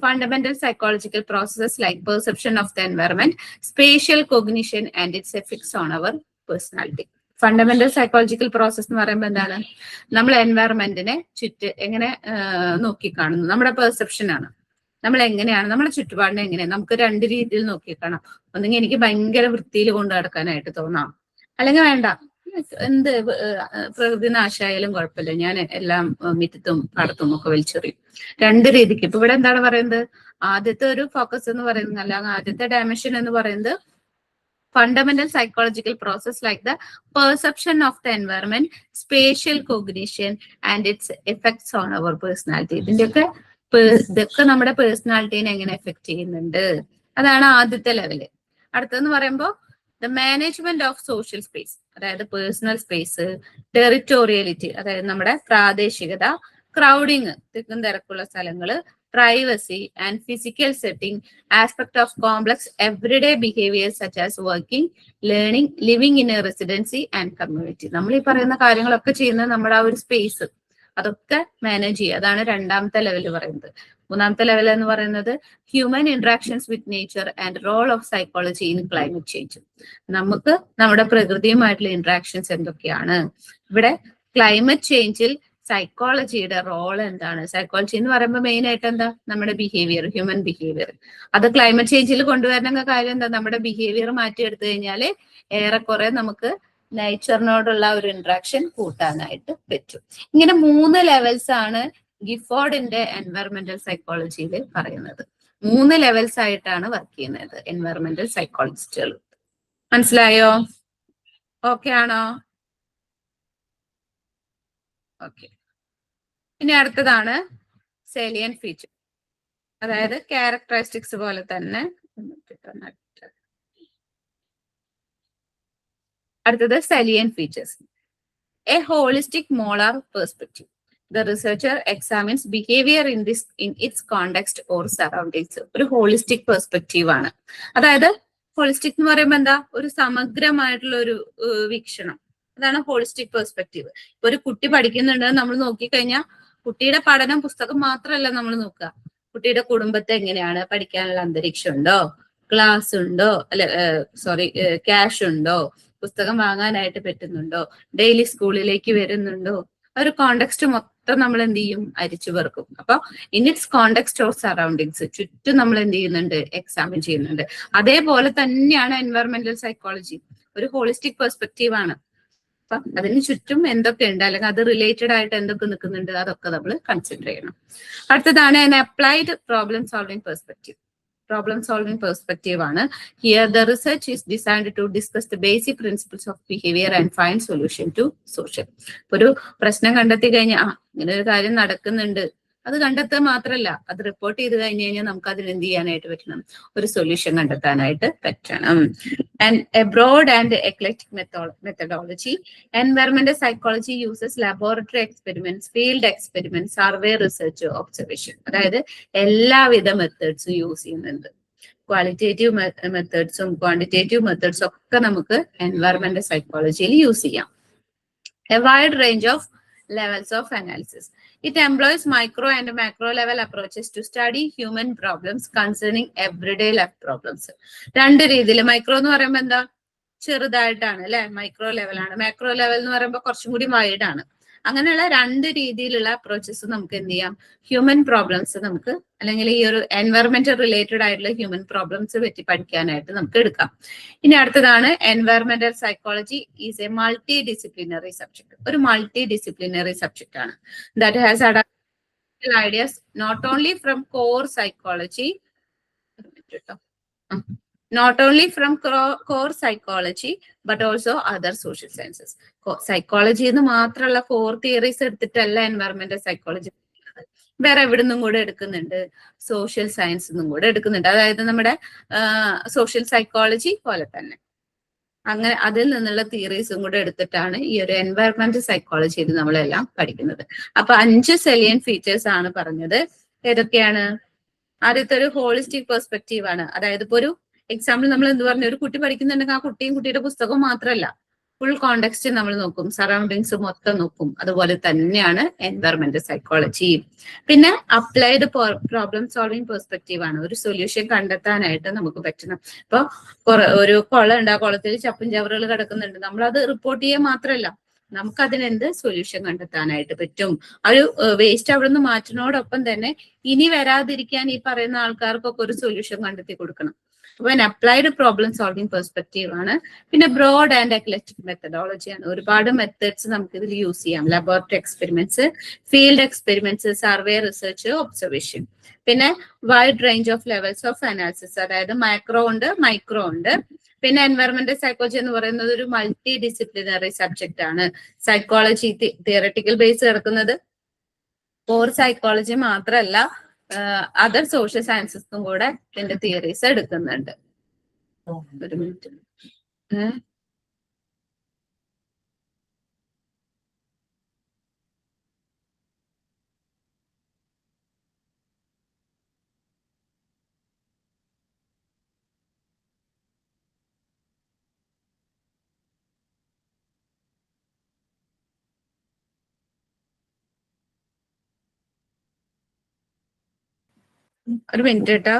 fundamental psychological processes like perception of the environment, spatial cognition and its effects on our personality. Fundamental psychological process എന്ന് പറയുമ്പോൾ എന്താണ്? നമ്മൾ എൻവയറമെന്റിനെ എങ്ങനെ നോക്കിക്കാണുന്നു, നമ്മുടെ perception ആണ്. നമ്മൾ എങ്ങനെയാണ് നമ്മുടെ ചുറ്റുപാടിനെ എങ്ങനെയാണ് നമുക്ക് 2 രീതിയിൽ നോക്കിക്കാണാം. ഒന്നെങ്കിൽ എനിക്ക് ഭയങ്കര വൃത്തിയിൽ കൊണ്ടു നടക്കാനായിട്ട് തോന്നാം, അല്ലെങ്കിൽ വേണ്ട, എന്ത് പ്രകൃതി നാശമായാലും കുഴപ്പമില്ല, ഞാൻ എല്ലാം മിറ്റത്തും പാടത്തും ഒക്കെ വലിച്ചെറിയും. 2 രീതിക്ക്. ഇപ്പൊ ഇവിടെ എന്താണ് പറയുന്നത്? ആദ്യത്തെ ഒരു ഫോക്കസ് എന്ന് പറയുന്നത്, അല്ലെങ്കിൽ ആദ്യത്തെ ഡയമെൻഷൻ എന്ന് പറയുന്നത് fundamental psychological process like the perception of the environment, spatial cognition and its effects on our personality. ഇതൊക്കെ നമ്മുടെ പേഴ്സണാലിറ്റീനെ എങ്ങനെ എഫക്ട് ചെയ്യുന്നുണ്ട്, അതാണ് ആദ്യത്തെ ലെവല്. അടുത്തെന്ന് പറയുമ്പോൾ the management of social space, അതായത് പേഴ്സണൽ സ്പേസ്, ടെറിറ്റോറിയലിറ്റി, അതായത് നമ്മുടെ പ്രാദേശികത, ക്രൗഡിങ്, തിക്കും തിരക്കുള്ള സ്ഥലങ്ങള്, privacy and physical setting, aspect of complex everyday behaviours such as working, learning, living in A residency and community. നമ്മൾ ഈ പറയുന്ന കാര്യങ്ങളൊക്കെ ചെയ്യുന്നത് നമ്മുടെ ആ ഒരു സ്പേസ്, അതൊക്കെ മാനേജ് ചെയ്യുക. അതാണ് 2ാമത്തെ ലെവല് പറയുന്നത്. 3ാമത്തെ ലെവൽ എന്ന് പറയുന്നത് human interactions with nature and role of psychology in climate change. നമുക്ക് നമ്മുടെ പ്രകൃതിയുമായിട്ടുള്ള ഇന്ററാക്ഷൻസ് എന്തൊക്കെയാണ്, ഇവിടെ ക്ലൈമറ്റ് ചേഞ്ചിൽ സൈക്കോളജിയുടെ റോൾ എന്താണ്. സൈക്കോളജി എന്ന് പറയുമ്പോൾ മെയിൻ ആയിട്ട് എന്താ? നമ്മുടെ ബിഹേവിയർ, ഹ്യൂമൻ ബിഹേവിയർ. അത് ക്ലൈമറ്റ് ചേഞ്ചിൽ കൊണ്ടുവരുന്ന കാര്യം എന്താ? നമ്മുടെ ബിഹേവിയർ മാറ്റിയെടുത്തു കഴിഞ്ഞാൽ ഏറെക്കുറെ നമുക്ക് നേച്ചറിനോടുള്ള ഒരു ഇന്ററാക്ഷൻ കൂട്ടാനായിട്ട് പറ്റും. ഇങ്ങനെ 3 ലെവൽസ് ആണ് ഗിഫോർഡിന്റെ എൻവയറമെന്റൽ സൈക്കോളജിയിൽ പറയുന്നത്. 3 ലെവൽസ് ആയിട്ടാണ് വർക്ക് ചെയ്യുന്നത് എൻവയറമെന്റൽ സൈക്കോളജിസ്റ്റുകൾ. മനസ്സിലായോ? ഓക്കെ ആണോ? ഓക്കെ. ഇനി അടുത്തതാണ് സേലിയൻ ഫീച്ചർ, അതായത് ക്യാരക്ടറിസ്റ്റിക്സ് പോലെ തന്നെ. അടുത്തത് salient features. A holistic molar perspective. The researcher examines behavior in its context or surroundings. ഒരു ഹോളിസ്റ്റിക് പെർസ്പെക്റ്റീവ് ആണ്. അതായത് ഹോളിസ്റ്റിക് എന്ന് പറയുമ്പോൾ എന്താ? ഒരു സമഗ്രമായിട്ടുള്ള ഒരു വീക്ഷണം, അതാണ് ഹോളിസ്റ്റിക് പെർസ്പെക്റ്റീവ്. ഇപ്പൊ ഒരു കുട്ടി പഠിക്കുന്നുണ്ടെന്ന് നമ്മൾ നോക്കിക്കഴിഞ്ഞാൽ കുട്ടിയുടെ പഠനം പുസ്തകം മാത്രമല്ല നമ്മൾ നോക്കുക, കുട്ടിയുടെ കുടുംബത്തെ എങ്ങനെയാണ്, പഠിക്കാനുള്ള അന്തരീക്ഷം ഉണ്ടോ, ക്ലാസ് ഉണ്ടോ, ക്യാഷ് ഉണ്ടോ, പുസ്തകം വാങ്ങാനായിട്ട് പറ്റുന്നുണ്ടോ, ഡെയിലി സ്കൂളിലേക്ക് വരുന്നുണ്ടോ, ഒരു കോണ്ടെക്സ്റ്റ് മൊത്തം നമ്മൾ എന്ത് ചെയ്യും? അരിച്ചു പെറുക്കും. അപ്പൊ in its context of surroundings, ചുറ്റും നമ്മൾ എന്ത് ചെയ്യുന്നുണ്ട്? എക്സാമിൻ ചെയ്യുന്നുണ്ട്. അതേപോലെ തന്നെയാണ് എൻവയറമെന്റൽ സൈക്കോളജി, ഒരു ഹോളിസ്റ്റിക് പെർസ്പെക്റ്റീവ് ആണ്. അപ്പൊ അതിന് ചുറ്റും എന്തൊക്കെ ഉണ്ട്, അല്ലെങ്കിൽ അത് റിലേറ്റഡ് ആയിട്ട് എന്തൊക്കെ നിൽക്കുന്നുണ്ട്, അതൊക്കെ നമ്മൾ കൺസിഡർ ചെയ്യണം. അടുത്തതാണ് an applied problem solving perspective. Problem solving perspective ആണ്. Here the research is designed to discuss the basic principles of behavior and find solution to social. ഒരു പ്രശ്നം കണ്ടെത്തി കഴിഞ്ഞാൽ ഇങ്ങനെ ഒരു കാര്യം നടക്കുന്നുണ്ട്, അത് കണ്ടെത്തുക മാത്രമല്ല, അത് റിപ്പോർട്ട് ചെയ്ത് കഴിഞ്ഞ് കഴിഞ്ഞാൽ നമുക്ക് അതിന് എന്ത് ചെയ്യാനായിട്ട് പറ്റണം? ഒരു സൊല്യൂഷൻ കണ്ടെത്താനായിട്ട് പറ്റണം. And a broad and eclectic methodology. Environmental psychology uses laboratory experiments, field experiments, survey research, observation. അതായത് എല്ലാവിധ മെത്തേഡ്സും യൂസ് ചെയ്യുന്നുണ്ട്. ക്വാളിറ്റേറ്റീവ് മെത്തേഡ്സും ക്വാണ്ടിറ്റേറ്റീവ് മെത്തേഡ്സും ഒക്കെ നമുക്ക് എൻവയറമെന്റൽ സൈക്കോളജിയിൽ യൂസ് ചെയ്യാം. A wide range of levels of analysis. It employs micro and macro level approaches to study human problems concerning everyday life problems. 2 രീതിയിൽ. Micro എന്ന് പറയുമ്പോൾ എന്താ? ചെറുതായിട്ടാണ് അല്ലെ, മൈക്രോ ലെവൽ ആണ്. മാക്രോ ലെവൽ എന്ന് പറയുമ്പോൾ കുറച്ചും കൂടി വൈഡ് ആണ്. അങ്ങനെയുള്ള രണ്ട് രീതിയിലുള്ള അപ്രോച്ചസ് നമുക്ക് എന്ത് ചെയ്യാം, ഹ്യൂമൻ പ്രോബ്ലംസ് നമുക്ക് അല്ലെങ്കിൽ ഈ ഒരു എൻവയറമെന്റ് റിലേറ്റഡ് ആയിട്ടുള്ള ഹ്യൂമൻ പ്രോബ്ലംസ് പറ്റി പഠിക്കാനായിട്ട് നമുക്ക് എടുക്കാം. ഇനി അടുത്തതാണ് environmental psychology is a multi disciplinary subject. ഒരു മൾട്ടി ഡിസിപ്ലിനറി സബ്ജക്ട് ആണ്. That has adapted ideas not only from core psychology, not only from core psychology but also other social sciences. Psychology എന്ന് മാത്രമുള്ള കോർ തിയറീസ് എടുത്തിട്ടല്ല എൻവയറമെന്റൽ സൈക്കോളജി, വേറെ എവിടെ നിന്നും കൂടെ എടുക്കുന്നുണ്ട്, social science നിന്നും കൂടെ എടുക്കുന്നുണ്ട്. അതായത് നമ്മുടെ സോഷ്യൽ സൈക്കോളജി പോലെ തന്നെ അങ്ങനെ അതിൽ നിന്നുള്ള തിയറീസും കൂടെ എടുത്തിട്ടാണ് ഈ ഒരു എൻവയറമെന്റൽ സൈക്കോളജിയിൽ നമ്മളെല്ലാം പഠിക്കുന്നത്. അപ്പൊ 5 സെലിയൻ ഫീച്ചേഴ്സ് ആണ് പറഞ്ഞത്. ഏതൊക്കെയാണ്? ആദ്യത്തെ ഒരു ഹോളിസ്റ്റിക് പെർസ്പെക്റ്റീവ് ആണ്. അതായത് ഇപ്പൊ ഒരു എക്സാമ്പിൾ നമ്മൾ എന്ത് പറഞ്ഞു, ഒരു കുട്ടി പഠിക്കുന്നുണ്ടെങ്കിൽ ആ കുട്ടിയും കുട്ടിയുടെ പുസ്തകവും മാത്രമല്ല, ഫുൾ കോണ്ടെക്സ്റ്റ് നമ്മൾ നോക്കും, സറൗണ്ടിങ്സ് മൊത്തം നോക്കും. അതുപോലെ തന്നെയാണ് എൻവയറമെന്റൽ സൈക്കോളജി. പിന്നെ അപ്ലൈഡ് പ്രോബ്ലം സോൾവിങ് പെർസ്പെക്റ്റീവ് ആണ്. ഒരു സൊല്യൂഷൻ കണ്ടെത്താനായിട്ട് നമുക്ക് പറ്റണം. ഇപ്പൊ ഒരു കുളം ഉണ്ട്, ആ കുളത്തിൽ ചപ്പും ചവറുകൾ കിടക്കുന്നുണ്ട്, നമ്മളത് റിപ്പോർട്ട് ചെയ്യാൻ മാത്രമല്ല നമുക്ക് അതിനെന്ത് സൊല്യൂഷൻ കണ്ടെത്താനായിട്ട് പറ്റും. ഒരു വേസ്റ്റ് അവിടെ നിന്ന് മാറ്റുന്നതോടൊപ്പം തന്നെ ഇനി വരാതിരിക്കാൻ ഈ പറയുന്ന ആൾക്കാർക്കൊക്കെ ഒരു സൊല്യൂഷൻ കണ്ടെത്തി കൊടുക്കണം. അപ്പൊ അപ്ലൈഡ് പ്രോബ്ലം സോൾവിങ് പെർസ്പെക്റ്റീവ് ആണ്. പിന്നെ ബ്രോഡ് ആൻഡ് എക്ലക്റ്റിക് മെത്തഡോളജി ആണ്. ഒരുപാട് മെത്തേഡ്സ് നമുക്ക് ഇതിൽ യൂസ് ചെയ്യാം. Laboratory experiments, field experiments, survey, research, observation. പിന്നെ wide range of levels of analysis, അതായത് മൈക്രോ ഉണ്ട്, മൈക്രോ ഉണ്ട്. പിന്നെ എൻവയറമെന്റൽ സൈക്കോളജി എന്ന് പറയുന്നത് ഒരു മൾട്ടി ഡിസിപ്ലിനറി സബ്ജക്റ്റ് ആണ്. സൈക്കോളജി തിയറട്ടിക്കൽ ബേസ് കിടക്കുന്നത് കോർ സൈക്കോളജി മാത്രമല്ല, അതർ സോഷ്യൽ സയൻസസും കൂടെ ഇതിന്റെ തിയറീസ് എടുക്കുന്നുണ്ട്. ഒരു മിനിറ്റ്. ഒരു മിനിറ്റ് കേട്ടോ.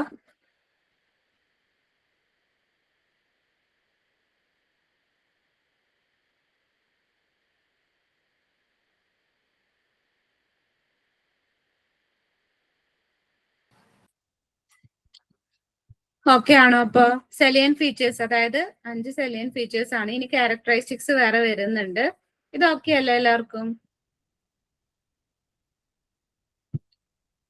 ഓക്കെ ആണോ? അപ്പൊ സെലിയൻ ഫീച്ചേഴ്സ്, അതായത് 5 സെലിയൻ ഫീച്ചേഴ്സ് ആണ്. ഇനി ക്യാരക്ടറിസ്റ്റിക്സ് വേറെ വരുന്നുണ്ട്. ഇത് ഓക്കെ അല്ലേ എല്ലാവർക്കും?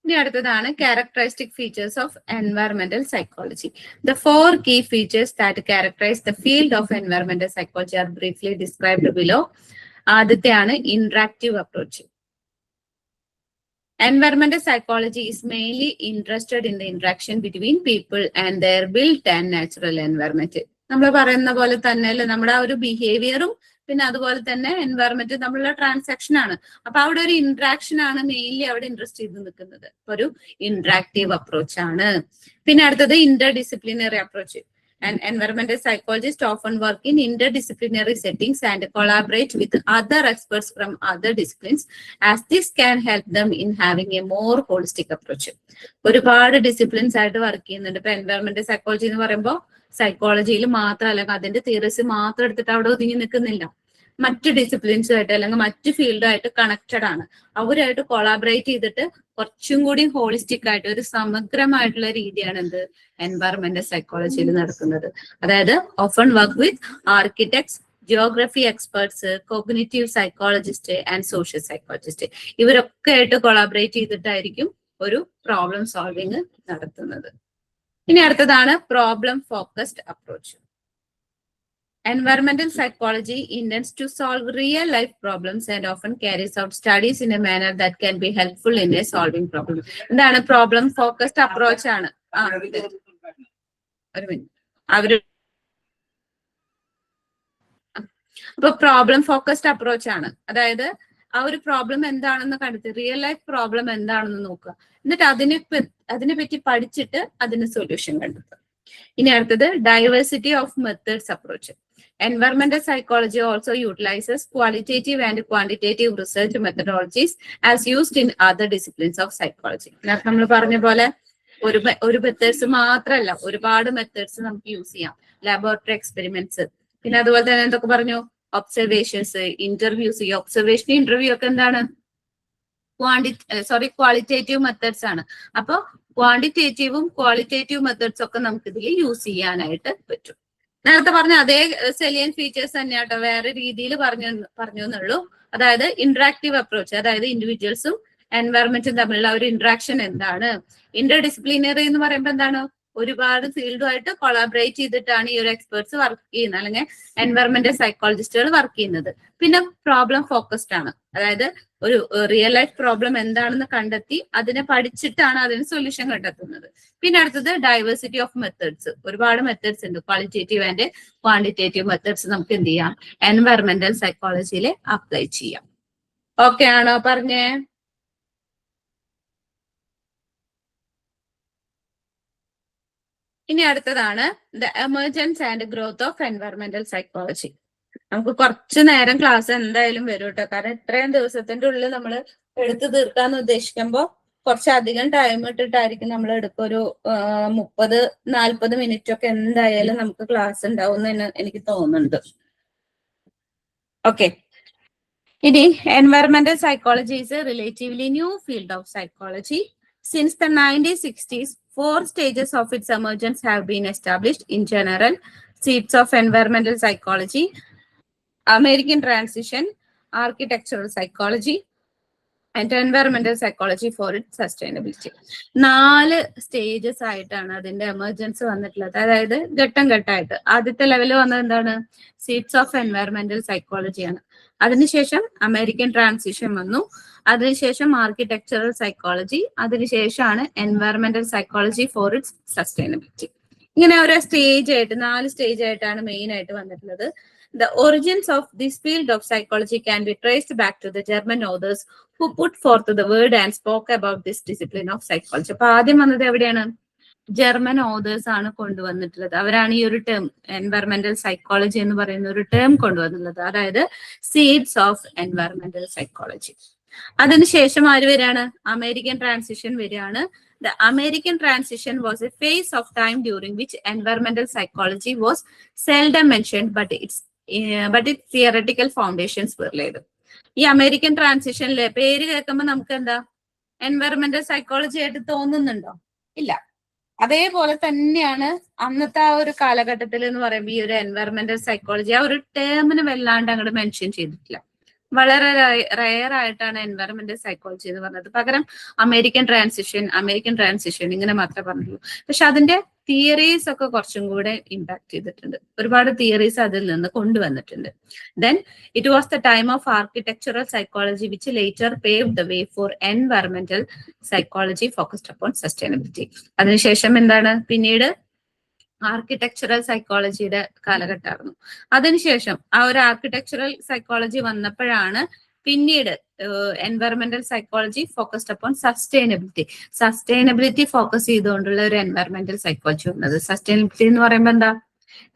ഇനി അടുത്തതാണ് characteristic features of environmental psychology. The 4 key features that characterize the field of environmental psychology are briefly described below. ആദ്യത്തെയാണ് interactive approach. Environmental psychology is mainly interested in the interaction between people and their built and natural environment. നമ്മൾ പറയുന്ന പോലെ തന്നെ അല്ലെ നമ്മുടെ ആ ഒരു ബിഹേവിയറും പിന്നെ അതുപോലെ തന്നെ എൻവയറമെന്റ് നമ്മളുടെ ട്രാൻസാക്ഷൻ ആണ്. അപ്പൊ അവിടെ ഒരു ഇന്ററാക്ഷൻ ആണ് മെയിൻലി അവിടെ ഇൻട്രസ്റ്റ് ചെയ്ത് നിൽക്കുന്നത്. ഒരു ഇന്ററാക്റ്റീവ് അപ്രോച്ച് ആണ്. പിന്നെ അടുത്തത് Inter disciplinary approach. And environmental psychologists often work in interdisciplinary settings and collaborate with other experts from other disciplines, as this can help them in having a more holistic approach. ഒരുപാട് disciplines ആയിട്ട് work ചെയ്യുന്നുണ്ട്. ഇപ്പൊ environmental psychology എന്ന് പറയുമ്പോൾ സൈക്കോളജിയിൽ മാത്രം അല്ലെങ്കിൽ അതിന്റെ തിയറീസ് മാത്രം എടുത്തിട്ട് അവിടെ ഒതുങ്ങി നിൽക്കുന്നില്ല. മറ്റ് ഡിസിപ്ലിൻസുമായിട്ട് അല്ലെങ്കിൽ മറ്റ് ഫീൽഡുമായിട്ട് കണക്റ്റഡ് ആണ്. അവരായിട്ട് കൊളാബറേറ്റ് ചെയ്തിട്ട് കുറച്ചും കൂടി ഹോളിസ്റ്റിക് ആയിട്ട് ഒരു സമഗ്രമായിട്ടുള്ള രീതിയാണ് എന്ത് എൻവയറമെന്റൽ സൈക്കോളജിയിൽ നടക്കുന്നത്. അതായത് often work with architects, geography experts, cognitive psychologist and social psychologist, ഇവരൊക്കെ ആയിട്ട് കൊളാബറേറ്റ് ചെയ്തിട്ടായിരിക്കും ഒരു പ്രോബ്ലം സോൾവിങ് നടത്തുന്നത്. ഇനി അടുത്തതാണ് problem focused approach. Environmental psychology intends to solve real life problems and often carries out studies in a manner that can be helpful in a solving problem. എന്താണ് problem focused approach ആണ്. ഒരു minute. അപ്പൊ problem focused approach ആണ്. അതായത് ആ ഒരു problem എന്താണെന്ന് കണ്ടെത്തി റിയൽ ലൈഫ് പ്രോബ്ലം എന്താണെന്ന് നോക്കുക, എന്നിട്ട് അതിനെ പറ്റി പഠിച്ചിട്ട് അതിന് സൊല്യൂഷൻ കണ്ടെത്തുക. ഇനി അടുത്തത് diversity of methods approach. Environmental psychology also utilizes qualitative and quantitative research methodologies as used in other disciplines of psychology. നമ്മൾ പറഞ്ഞ പോലെ ഒരു മെത്തേഡ്സ് മാത്രമല്ല, ഒരുപാട് മെത്തേഡ്സ് നമുക്ക് യൂസ് ചെയ്യാം. ലബോറട്ടറി എക്സ്പെരിമെന്റ്സ്, പിന്നെ അതുപോലെ തന്നെ എന്തൊക്കെ പറഞ്ഞു, ഒബ്സർവേഷൻസ്, ഇന്റർവ്യൂസ്. ഈ ഒബ്സർവേഷൻ ഇന്റർവ്യൂ ഒക്കെ എന്താണ്? ക്വാളിറ്റേറ്റീവ് മെത്തേഡ്സ് ആണ്. അപ്പൊ ക്വാണ്ടിറ്റേറ്റീവും ക്വാളിറ്റേറ്റീവ് മെത്തേഡ്സ് ഒക്കെ നമുക്ക് ഇതിൽ യൂസ് ചെയ്യാനായിട്ട് പറ്റും. നേരത്തെ പറഞ്ഞ അതേ സെലിയൻ ഫീച്ചേഴ്സ് തന്നെയാട്ടോ, വേറെ രീതിയിൽ പറഞ്ഞു എന്നുള്ളൂ. അതായത് ഇന്ററാക്റ്റീവ് അപ്രോച്ച്, അതായത് ഇൻഡിവിജ്വൽസും എൻവയറമെന്റും തമ്മിലുള്ള ഒരു ഇന്ററാക്ഷൻ എന്താണ്. ഇന്റർ ഡിസിപ്ലിനറി എന്ന് പറയുമ്പോൾ എന്താണ്? ഒരുപാട് ഫീൽഡുമായിട്ട് കൊളാബറേറ്റ് ചെയ്തിട്ടാണ് ഈ ഒരു എക്സ്പേർട്സ് വർക്ക് ചെയ്യുന്നത്, അല്ലെങ്കിൽ എൻവയറമെന്റൽ സൈക്കോളജിസ്റ്റുകൾ വർക്ക് ചെയ്യുന്നത്. പിന്നെ പ്രോബ്ലം ഫോക്കസ്ഡ് ആണ്, അതായത് ഒരു റിയൽ ലൈഫ് പ്രോബ്ലം എന്താണെന്ന് കണ്ടെത്തി അതിനെ പഠിച്ചിട്ടാണ് അതിന് സൊല്യൂഷൻ കണ്ടെത്തുന്നത്. പിന്നെ അടുത്തത് ഡൈവേഴ്സിറ്റി ഓഫ് മെത്തേഡ്സ്. ഒരുപാട് മെത്തേഡ്സ് ഉണ്ട്, ക്വാളിറ്റേറ്റീവ് ആൻഡ് ക്വാണ്ടിറ്റേറ്റീവ് മെത്തേഡ്സ് നമുക്ക് എന്ത് ചെയ്യാം? എൻവയറമെന്റൽ സൈക്കോളജിയിൽ അപ്ലൈ ചെയ്യാം. ഓക്കെ ആണോ? പറഞ്ഞേ. ഇനി അടുത്തതാണ് the emergence and growth of environmental psychology. നമുക്ക് കുറച്ചു നേരം ക്ലാസ് എന്തായാലും വരും കേട്ടോ, കാരണം ഇത്രയും ദിവസത്തിന്റെ ഉള്ളിൽ നമ്മൾ എടുത്തു തീർക്കാന്ന് ഉദ്ദേശിക്കുമ്പോൾ കുറച്ചധികം ടൈം ഇട്ടിട്ടായിരിക്കും നമ്മൾ എടുക്കുക. ഒരു 30-40 മിനിറ്റ് ഒക്കെ എന്തായാലും നമുക്ക് ക്ലാസ് ഉണ്ടാവും എന്ന് എനിക്ക് തോന്നുന്നുണ്ട്. ഓക്കെ, ഇനി environmental psychology is A relatively new field of psychology. Since the 1960s, 4 stages of its emergence have been established. In general, seats of environmental psychology, American transition, architectural psychology, and environmental psychology for its sustainability. 4 stages ആയിട്ടാണ് അതിന്റെ emergence വന്നിട്ടുള്ളത്, അതായത് ഘട്ടം ഘട്ടമായിട്ട്. ആദ്യത്തെ level വന്നത് എന്താണ്? Seeds of environmental സൈക്കോളജിയാണ്. അതിനുശേഷം അമേരിക്കൻ ട്രാൻസിഷൻ വന്നു, അതിനുശേഷം ആർക്കിടെക്ചറൽ സൈക്കോളജി, അതിനുശേഷമാണ് environmental psychology for its sustainability. ഇങ്ങനെ ഓരോ സ്റ്റേജ് ആയിട്ട് 4 സ്റ്റേജ് ആയിട്ടാണ് മെയിൻ ആയിട്ട് വന്നിട്ടുള്ളത്. The origins of this field of psychology can be traced back to the German authors who put forth the word and spoke about this discipline of psychology. അപ്പൊ ആദ്യം വന്നത് എവിടെയാണ്? ജർമ്മൻ ഓതേഴ്സ് ആണ് കൊണ്ടുവന്നിട്ടുള്ളത്. അവരാണ് ഈ ഒരു ടേം എൻവയറമെന്റൽ സൈക്കോളജി എന്ന് പറയുന്ന ഒരു ടേം കൊണ്ടുവന്നിട്ടുള്ളത്, അതായത് സീഡ്സ് ഓഫ് എൻവയറമെന്റൽ സൈക്കോളജി. അതിനുശേഷം ആര് വരികയാണ്? അമേരിക്കൻ ട്രാൻസിഷൻ വരികയാണ്. The American transition was a phase of time during which environmental psychology was seldom mentioned, but its theoretical foundations were laid. ഈ അമേരിക്കൻ ട്രാൻസിഷനിലെ പേര് കേൾക്കുമ്പോൾ നമുക്ക് എന്താ എൻവയറമെന്റൽ സൈക്കോളജി ആയിട്ട് തോന്നുന്നുണ്ടോ? ഇല്ല. അതേപോലെ തന്നെയാണ് അന്നത്തെ ആ ഒരു കാലഘട്ടത്തിൽ എന്ന് പറയുമ്പോൾ ഈ ഒരു എൻവയറമെന്റൽ സൈക്കോളജി ആ ഒരു ടേമിന് വല്ലാണ്ട് അങ്ങോട്ട് മെൻഷൻ ചെയ്തിട്ടില്ല. വളരെ റയർ ആയിട്ടാണ് എൻവയറമെന്റൽ സൈക്കോളജി എന്ന് പറഞ്ഞത്. പകരം അമേരിക്കൻ ട്രാൻസിഷൻ ഇങ്ങനെ മാത്രമേ പറഞ്ഞുള്ളൂ. പക്ഷെ അതിന്റെ തിയറീസ് ഒക്കെ കുറച്ചും കൂടെ ഇമ്പാക്ട് ചെയ്തിട്ടുണ്ട്. ഒരുപാട് തിയറീസ് അതിൽ നിന്ന് കൊണ്ടുവന്നിട്ടുണ്ട്. Then it was the time of architectural psychology which later paved the way for environmental psychology focused upon sustainability. അതിനുശേഷം എന്താണ്? പിന്നീട് ആർക്കിടെക്ചറൽ സൈക്കോളജിയുടെ കാലഘട്ടമായിരുന്നു. അതിനുശേഷം ആ ഒരു ആർക്കിടെക്ചറൽ സൈക്കോളജി വന്നപ്പോഴാണ് പിന്നീട് environmental psychology focused upon sustainability focus ചെയ്തുകൊണ്ടുള്ള ഒരു എൻവയറമെന്റൽ സൈക്കോളജി വന്നത്. സസ്റ്റൈനബിലിറ്റി എന്ന് പറയുമ്പോൾ എന്താ?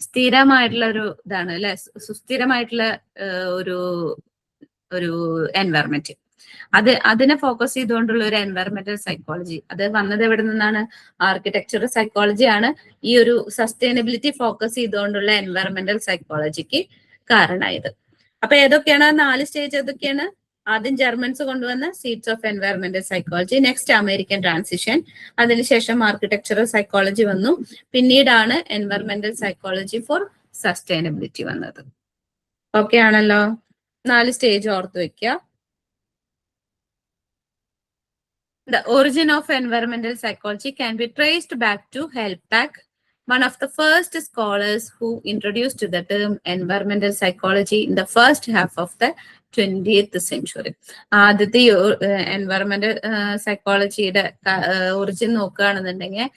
സ്ഥിരമായിട്ടുള്ള ഒരു ഇതാണ് അല്ലെ, സുസ്ഥിരമായിട്ടുള്ള ഒരു എൻവയറമെന്റ്. അതിനെ ഫോക്കസ് ചെയ്തുകൊണ്ടുള്ള ഒരു എൻവയറമെന്റൽ സൈക്കോളജി. അത് വന്നത് എവിടെ നിന്നാണ്? ആർക്കിടെക്ചറൽ സൈക്കോളജി ആണ് ഈ ഒരു സസ്റ്റൈനബിലിറ്റി ഫോക്കസ് ചെയ്തുകൊണ്ടുള്ള എൻവയറമെന്റൽ സൈക്കോളജിക്ക് കാരണമായത്. അപ്പൊ ഏതൊക്കെയാണ് 4 സ്റ്റേജ്? ഏതൊക്കെയാണ്? ആദ്യം ജർമ്മൻസ് കൊണ്ടുവന്ന seeds of environmental psychology, next American transition, അതിനുശേഷം ആർക്കിടെക്ചറൽ സൈക്കോളജി വന്നു, പിന്നീടാണ് എൻവയറമെന്റൽ സൈക്കോളജി ഫോർ സസ്റ്റൈനബിലിറ്റി വന്നത്. ഓക്കെ ആണല്ലോ? 4 സ്റ്റേജ് ഓർത്ത് വെക്കുക. The origin of environmental psychology can be traced back to Helpbach, one of the first scholars who introduced the term environmental psychology in the first half of the 20th century. ആദ്യത്തെ environmental സൈക്കോളജിയുടെ origin നോക്കുകയാണെന്നുണ്ടെങ്കിൽ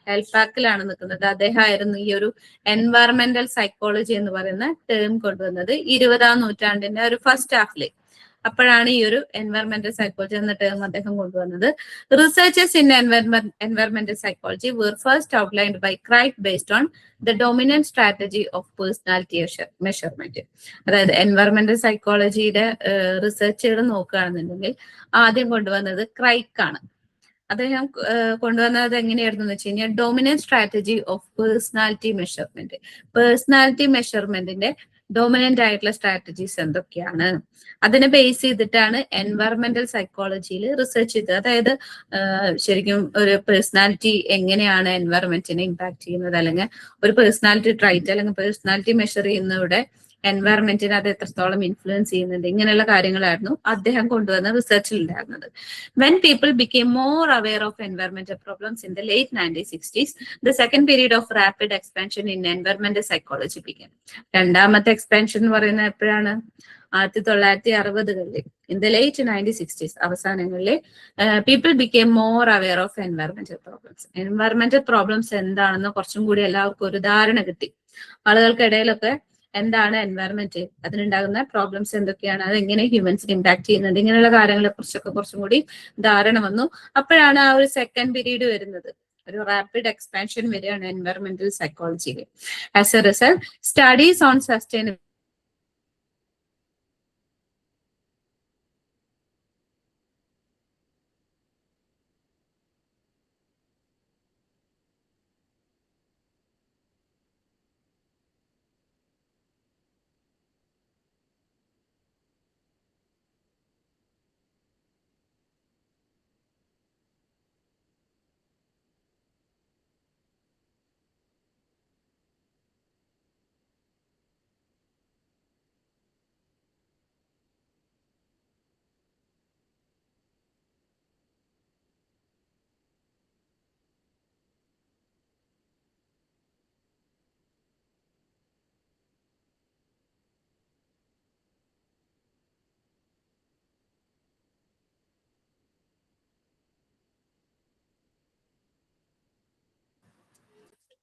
ഹെൽപാക്കിലാണ് നിൽക്കുന്നത്. അദ്ദേഹമായിരുന്നു ഈ ഒരു environmental psychology എന്ന് പറയുന്ന term കൊണ്ടുവന്നത് 20ാം നൂറ്റാണ്ടിന്റെ ഒരു ഫസ്റ്റ് ഹാഫില്. അപ്പോഴാണ് ഈ ഒരു എൻവയറമെന്റൽ സൈക്കോളജി എന്ന ടേം അദ്ദേഹം കൊണ്ടുവന്നത്. Researchers in environmental psychology were first outlined by Crick based on the dominant strategy of personality measurement. അതായത് എൻവയറമെന്റൽ സൈക്കോളജിയുടെ റിസർച്ചുകൾ നോക്കുകയാണെന്നുണ്ടെങ്കിൽ ആദ്യം കൊണ്ടുവന്നത് ക്രൈക്ക് ആണ്. അദ്ദേഹം കൊണ്ടുവന്നത് എങ്ങനെയായിരുന്നു എന്ന് വെച്ച് കഴിഞ്ഞാൽ dominant strategy of personality measurement. Personality മെഷർമെന്റിന്റെ ഡോമിനന്റ് ആയിട്ടുള്ള സ്ട്രാറ്റജീസ് എന്തൊക്കെയാണ്, അതിനെ ബേസ് ചെയ്തിട്ടാണ് എൻവയറമെന്റൽ സൈക്കോളജിയിൽ റിസർച്ച് ചെയ്തത്. അതായത് ശരിക്കും ഒരു പേഴ്സണാലിറ്റി എങ്ങനെയാണ് എൻവയറമെന്റിനെ ഇമ്പാക്ട് ചെയ്യുന്നത്, അല്ലെങ്കിൽ ഒരു പേഴ്സണാലിറ്റി ട്രൈറ്റ് അല്ലെങ്കിൽ പേഴ്സണാലിറ്റി മെഷർ ചെയ്യുന്നവിടെ എൻവയറമെന്റിനെ അത് എത്രത്തോളം ഇൻഫ്ലുവൻസ് ചെയ്യുന്നുണ്ട്, ഇങ്ങനെയുള്ള കാര്യങ്ങളായിരുന്നു അദ്ദേഹം കൊണ്ടുവന്ന റിസർച്ചിൽ ഉണ്ടായിരുന്നത്. When people became more aware of environmental problems in the late 1960s, the second period of rapid expansion in environmental psychology began. രണ്ടാമത്തെ എക്സ്പാൻഷൻ എന്ന് പറയുന്നത് എപ്പോഴാണ്? 1960കളിൽ, ഇൻ ദ ലേറ്റ് 1960s അവസാനങ്ങളിൽ people became more aware of environmental problems. Environmental problems എന്താണെന്ന് കുറച്ചും കൂടി എല്ലാവർക്കും ഒരു ധാരണ കിട്ടി. ആളുകൾക്കിടയിലൊക്കെ എന്താണ് എൻവയറമെന്റ്, അതിനുണ്ടാകുന്ന പ്രോബ്ലംസ് എന്തൊക്കെയാണ്, അതെങ്ങനെ ഹ്യൂമൻസിന് ഇമ്പാക്ട് ചെയ്യുന്നുണ്ട്, ഇങ്ങനെയുള്ള കാര്യങ്ങളെ കുറിച്ചൊക്കെ കുറച്ചും കൂടി ധാരണ വന്നു. അപ്പോഴാണ് ആ ഒരു സെക്കൻഡ് പീരീഡ് വരുന്നത്, ഒരു റാപ്പിഡ് എക്സ്പാൻഷൻ വരികയാണ് എൻവയറമെന്റൽ സൈക്കോളജിയിൽ. As A result studies on sustainable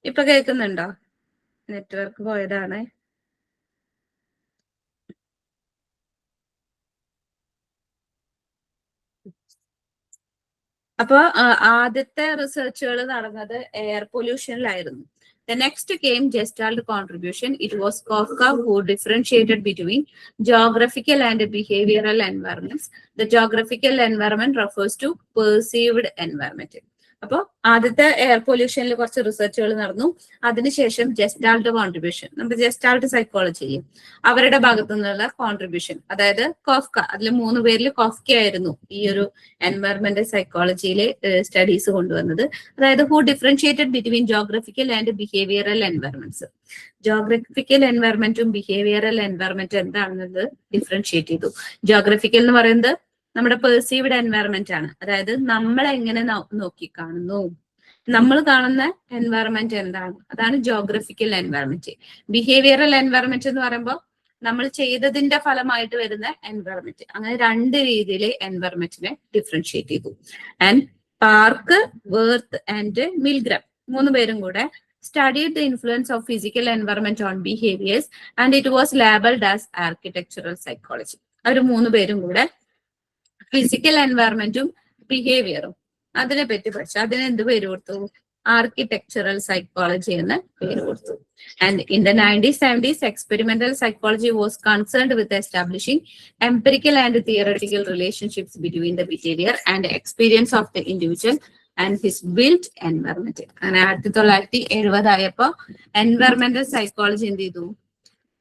ഇപ്പൊ കേൾക്കുന്നുണ്ടോ? നെറ്റ്വർക്ക് പോയതാണ്. അപ്പൊ ആദ്യത്തെ റിസർച്ചുകൾ നടന്നത് air പൊല്യൂഷനിലായിരുന്നു. The next came Gestalt contribution. It was Kafka who differentiated between geographical and behavioral environments. The geographical environment refers to perceived environment. അപ്പോൾ ആദ്യത്തെ air പൊല്യൂഷനിൽ കുറച്ച് റിസർച്ചുകൾ നടന്നു. അതിനുശേഷം ജെസ്റ്റാൾട്ട് കോൺട്രിബ്യൂഷൻ, നമ്മുടെ ജെസ്റ്റാൾട്ട് സൈക്കോളജി അവരുടെ ഭാഗത്തു നിന്നുള്ള കോൺട്രിബ്യൂഷൻ, അതായത് കോഫ്ക, അതിൽ 3 പേരിൽ കോഫ്ക ആയിരുന്നു ഈ ഒരു എൻവയറമെന്റൽ സൈക്കോളജിയിലെ സ്റ്റഡീസ് കൊണ്ടുവന്നത്. അതായത് who differentiated between geographical and behavioural environments. Geographical എൻവയറമെന്റും ബിഹേവിയറൽ എൻവയറമെന്റും എന്താണെന്നത് ഡിഫറൻഷിയേറ്റ് ചെയ്തു. ജോഗ്രഫിക്കൽ എന്ന് പറയുന്നത് നമ്മുടെ പെർസീവ്ഡ് എൻവയറമെന്റ് ആണ്, അതായത് നമ്മൾ എങ്ങനെ നോക്കി കാണുന്നു, നമ്മൾ കാണുന്ന എൻവയറമെന്റ് എന്താണ്, അതാണ് ജോഗ്രഫിക്കൽ എൻവയറമെന്റ്. ബിഹേവിയറൽ എൻവയറമെന്റ് എന്ന് പറയുമ്പോൾ നമ്മൾ ചെയ്തതിന്റെ ഫലമായിട്ട് വരുന്ന എൻവയറമെന്റ്. അങ്ങനെ 2 രീതിയിൽ എൻവയറമെന്റിനെ ഡിഫറൻഷിയേറ്റ് ചെയ്തു. And park, worth and Milgram 3 പേരും കൂടെ studied the influence of physical environment on behaviors and it was labeled as architectural psychology. അവർ 3 പേരും കൂടെ ഫിസിക്കൽ എൻവയറമെന്റും ബിഹേവിയറും അതിനെ പറ്റി പഠിച്ചു. അതിന് എന്ത് പേര് കൊടുത്തു? ആർക്കിടെക്ചറൽ സൈക്കോളജി എന്ന് പേര് കൊടുത്തു. And in the 1970s experimental psychology was concerned with establishing empirical and theoretical relationships between the behavior and experience of the individual and his built environment. അങ്ങനെ 1970 ആയപ്പോ എൻവയറമെന്റൽ സൈക്കോളജി എന്ത് ചെയ്തു?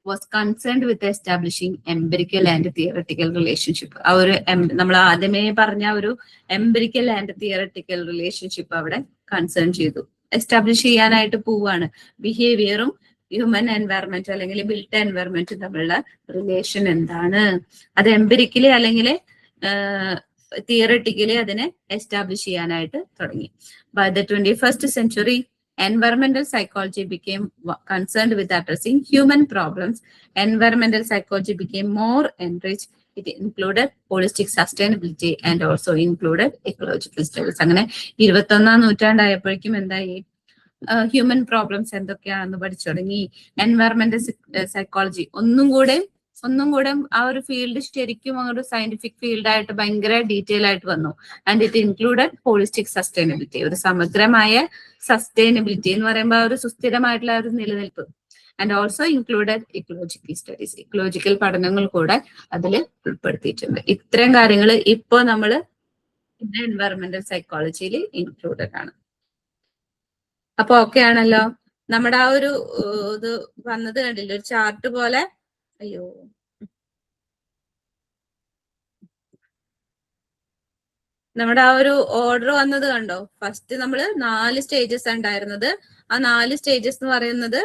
was concerned with establishing empirical and theoretical relationship. ആ ഒരു നമ്മൾ ആദ്യമേ പറഞ്ഞ ഒരു എംപിരിക്കൽ ആൻഡ് തിയററ്റിക്കൽ റിലേഷൻഷിപ്പ് അവിടെ കൺസേൺ ചെയ്തു, എസ്റ്റാബ്ലിഷ് ചെയ്യാനായിട്ട് പോവാണ്. ബിഹേവിയറും ഹ്യൂമൻ എൻവയറമെന്റ് അല്ലെങ്കിൽ ബിൽറ്റ് എൻവയറമെന്റും തമ്മിലുള്ള റിലേഷൻ എന്താണ്, അത് എംപിരിക്കലി അല്ലെങ്കിൽ തിയററ്റിക്കലി അതിനെ എസ്റ്റാബ്ലിഷ് ചെയ്യാനായിട്ട് തുടങ്ങി. By the 21st century environmental psychology became concerned with addressing human problems. Environmental psychology became more enriched. It included holistic sustainability and also included ecological studies. അങ്ങനെ 21ാം നൂറ്റാണ്ടായപ്പോഴേക്കും എന്തായി? Human problems എന്തൊക്കെയാണെന്ന് പഠിച്ചു തുടങ്ങി. Environmental psychology ഒന്നും കൂടെ ആ ഒരു ഫീൽഡ് ശരിക്കും ഒരു സയന്റിഫിക് ഫീൽഡായിട്ട് ഭയങ്കര ഡീറ്റെയിൽ ആയിട്ട് വന്നു. And it included holistic sustainability, ഒരു സമഗ്രമായ സസ്റ്റൈനബിലിറ്റി എന്ന് പറയുമ്പോൾ ഒരു സുസ്ഥിരമായിട്ടുള്ള ഒരു നിലനിൽപ്പ്. And also included ecological studies, ecological പഠനങ്ങൾ കൂടെ അതിൽ ഉൾപ്പെടുത്തിയിട്ടുണ്ട്. ഇത്തരം കാര്യങ്ങൾ ഇപ്പോ നമ്മൾ എൻവയറമെന്റൽ സൈക്കോളജിയിൽ ഇൻക്ലൂഡഡ് ആണ്. അപ്പൊ ഓക്കെ ആണല്ലോ. നമ്മുടെ ആ ഒരു ഇത് വന്നത് കണ്ടില്ല, ഒരു ചാർട്ട് പോലെ അയ്യോ, നമ്മുടെ ആ ഒരു ഓർഡർ വന്നത് കണ്ടോ? ഫസ്റ്റ് നമ്മൾ 4 സ്റ്റേജസ് ഉണ്ടായിരുന്നത്. ആ 4 സ്റ്റേജസ് എന്ന് പറയുന്നത്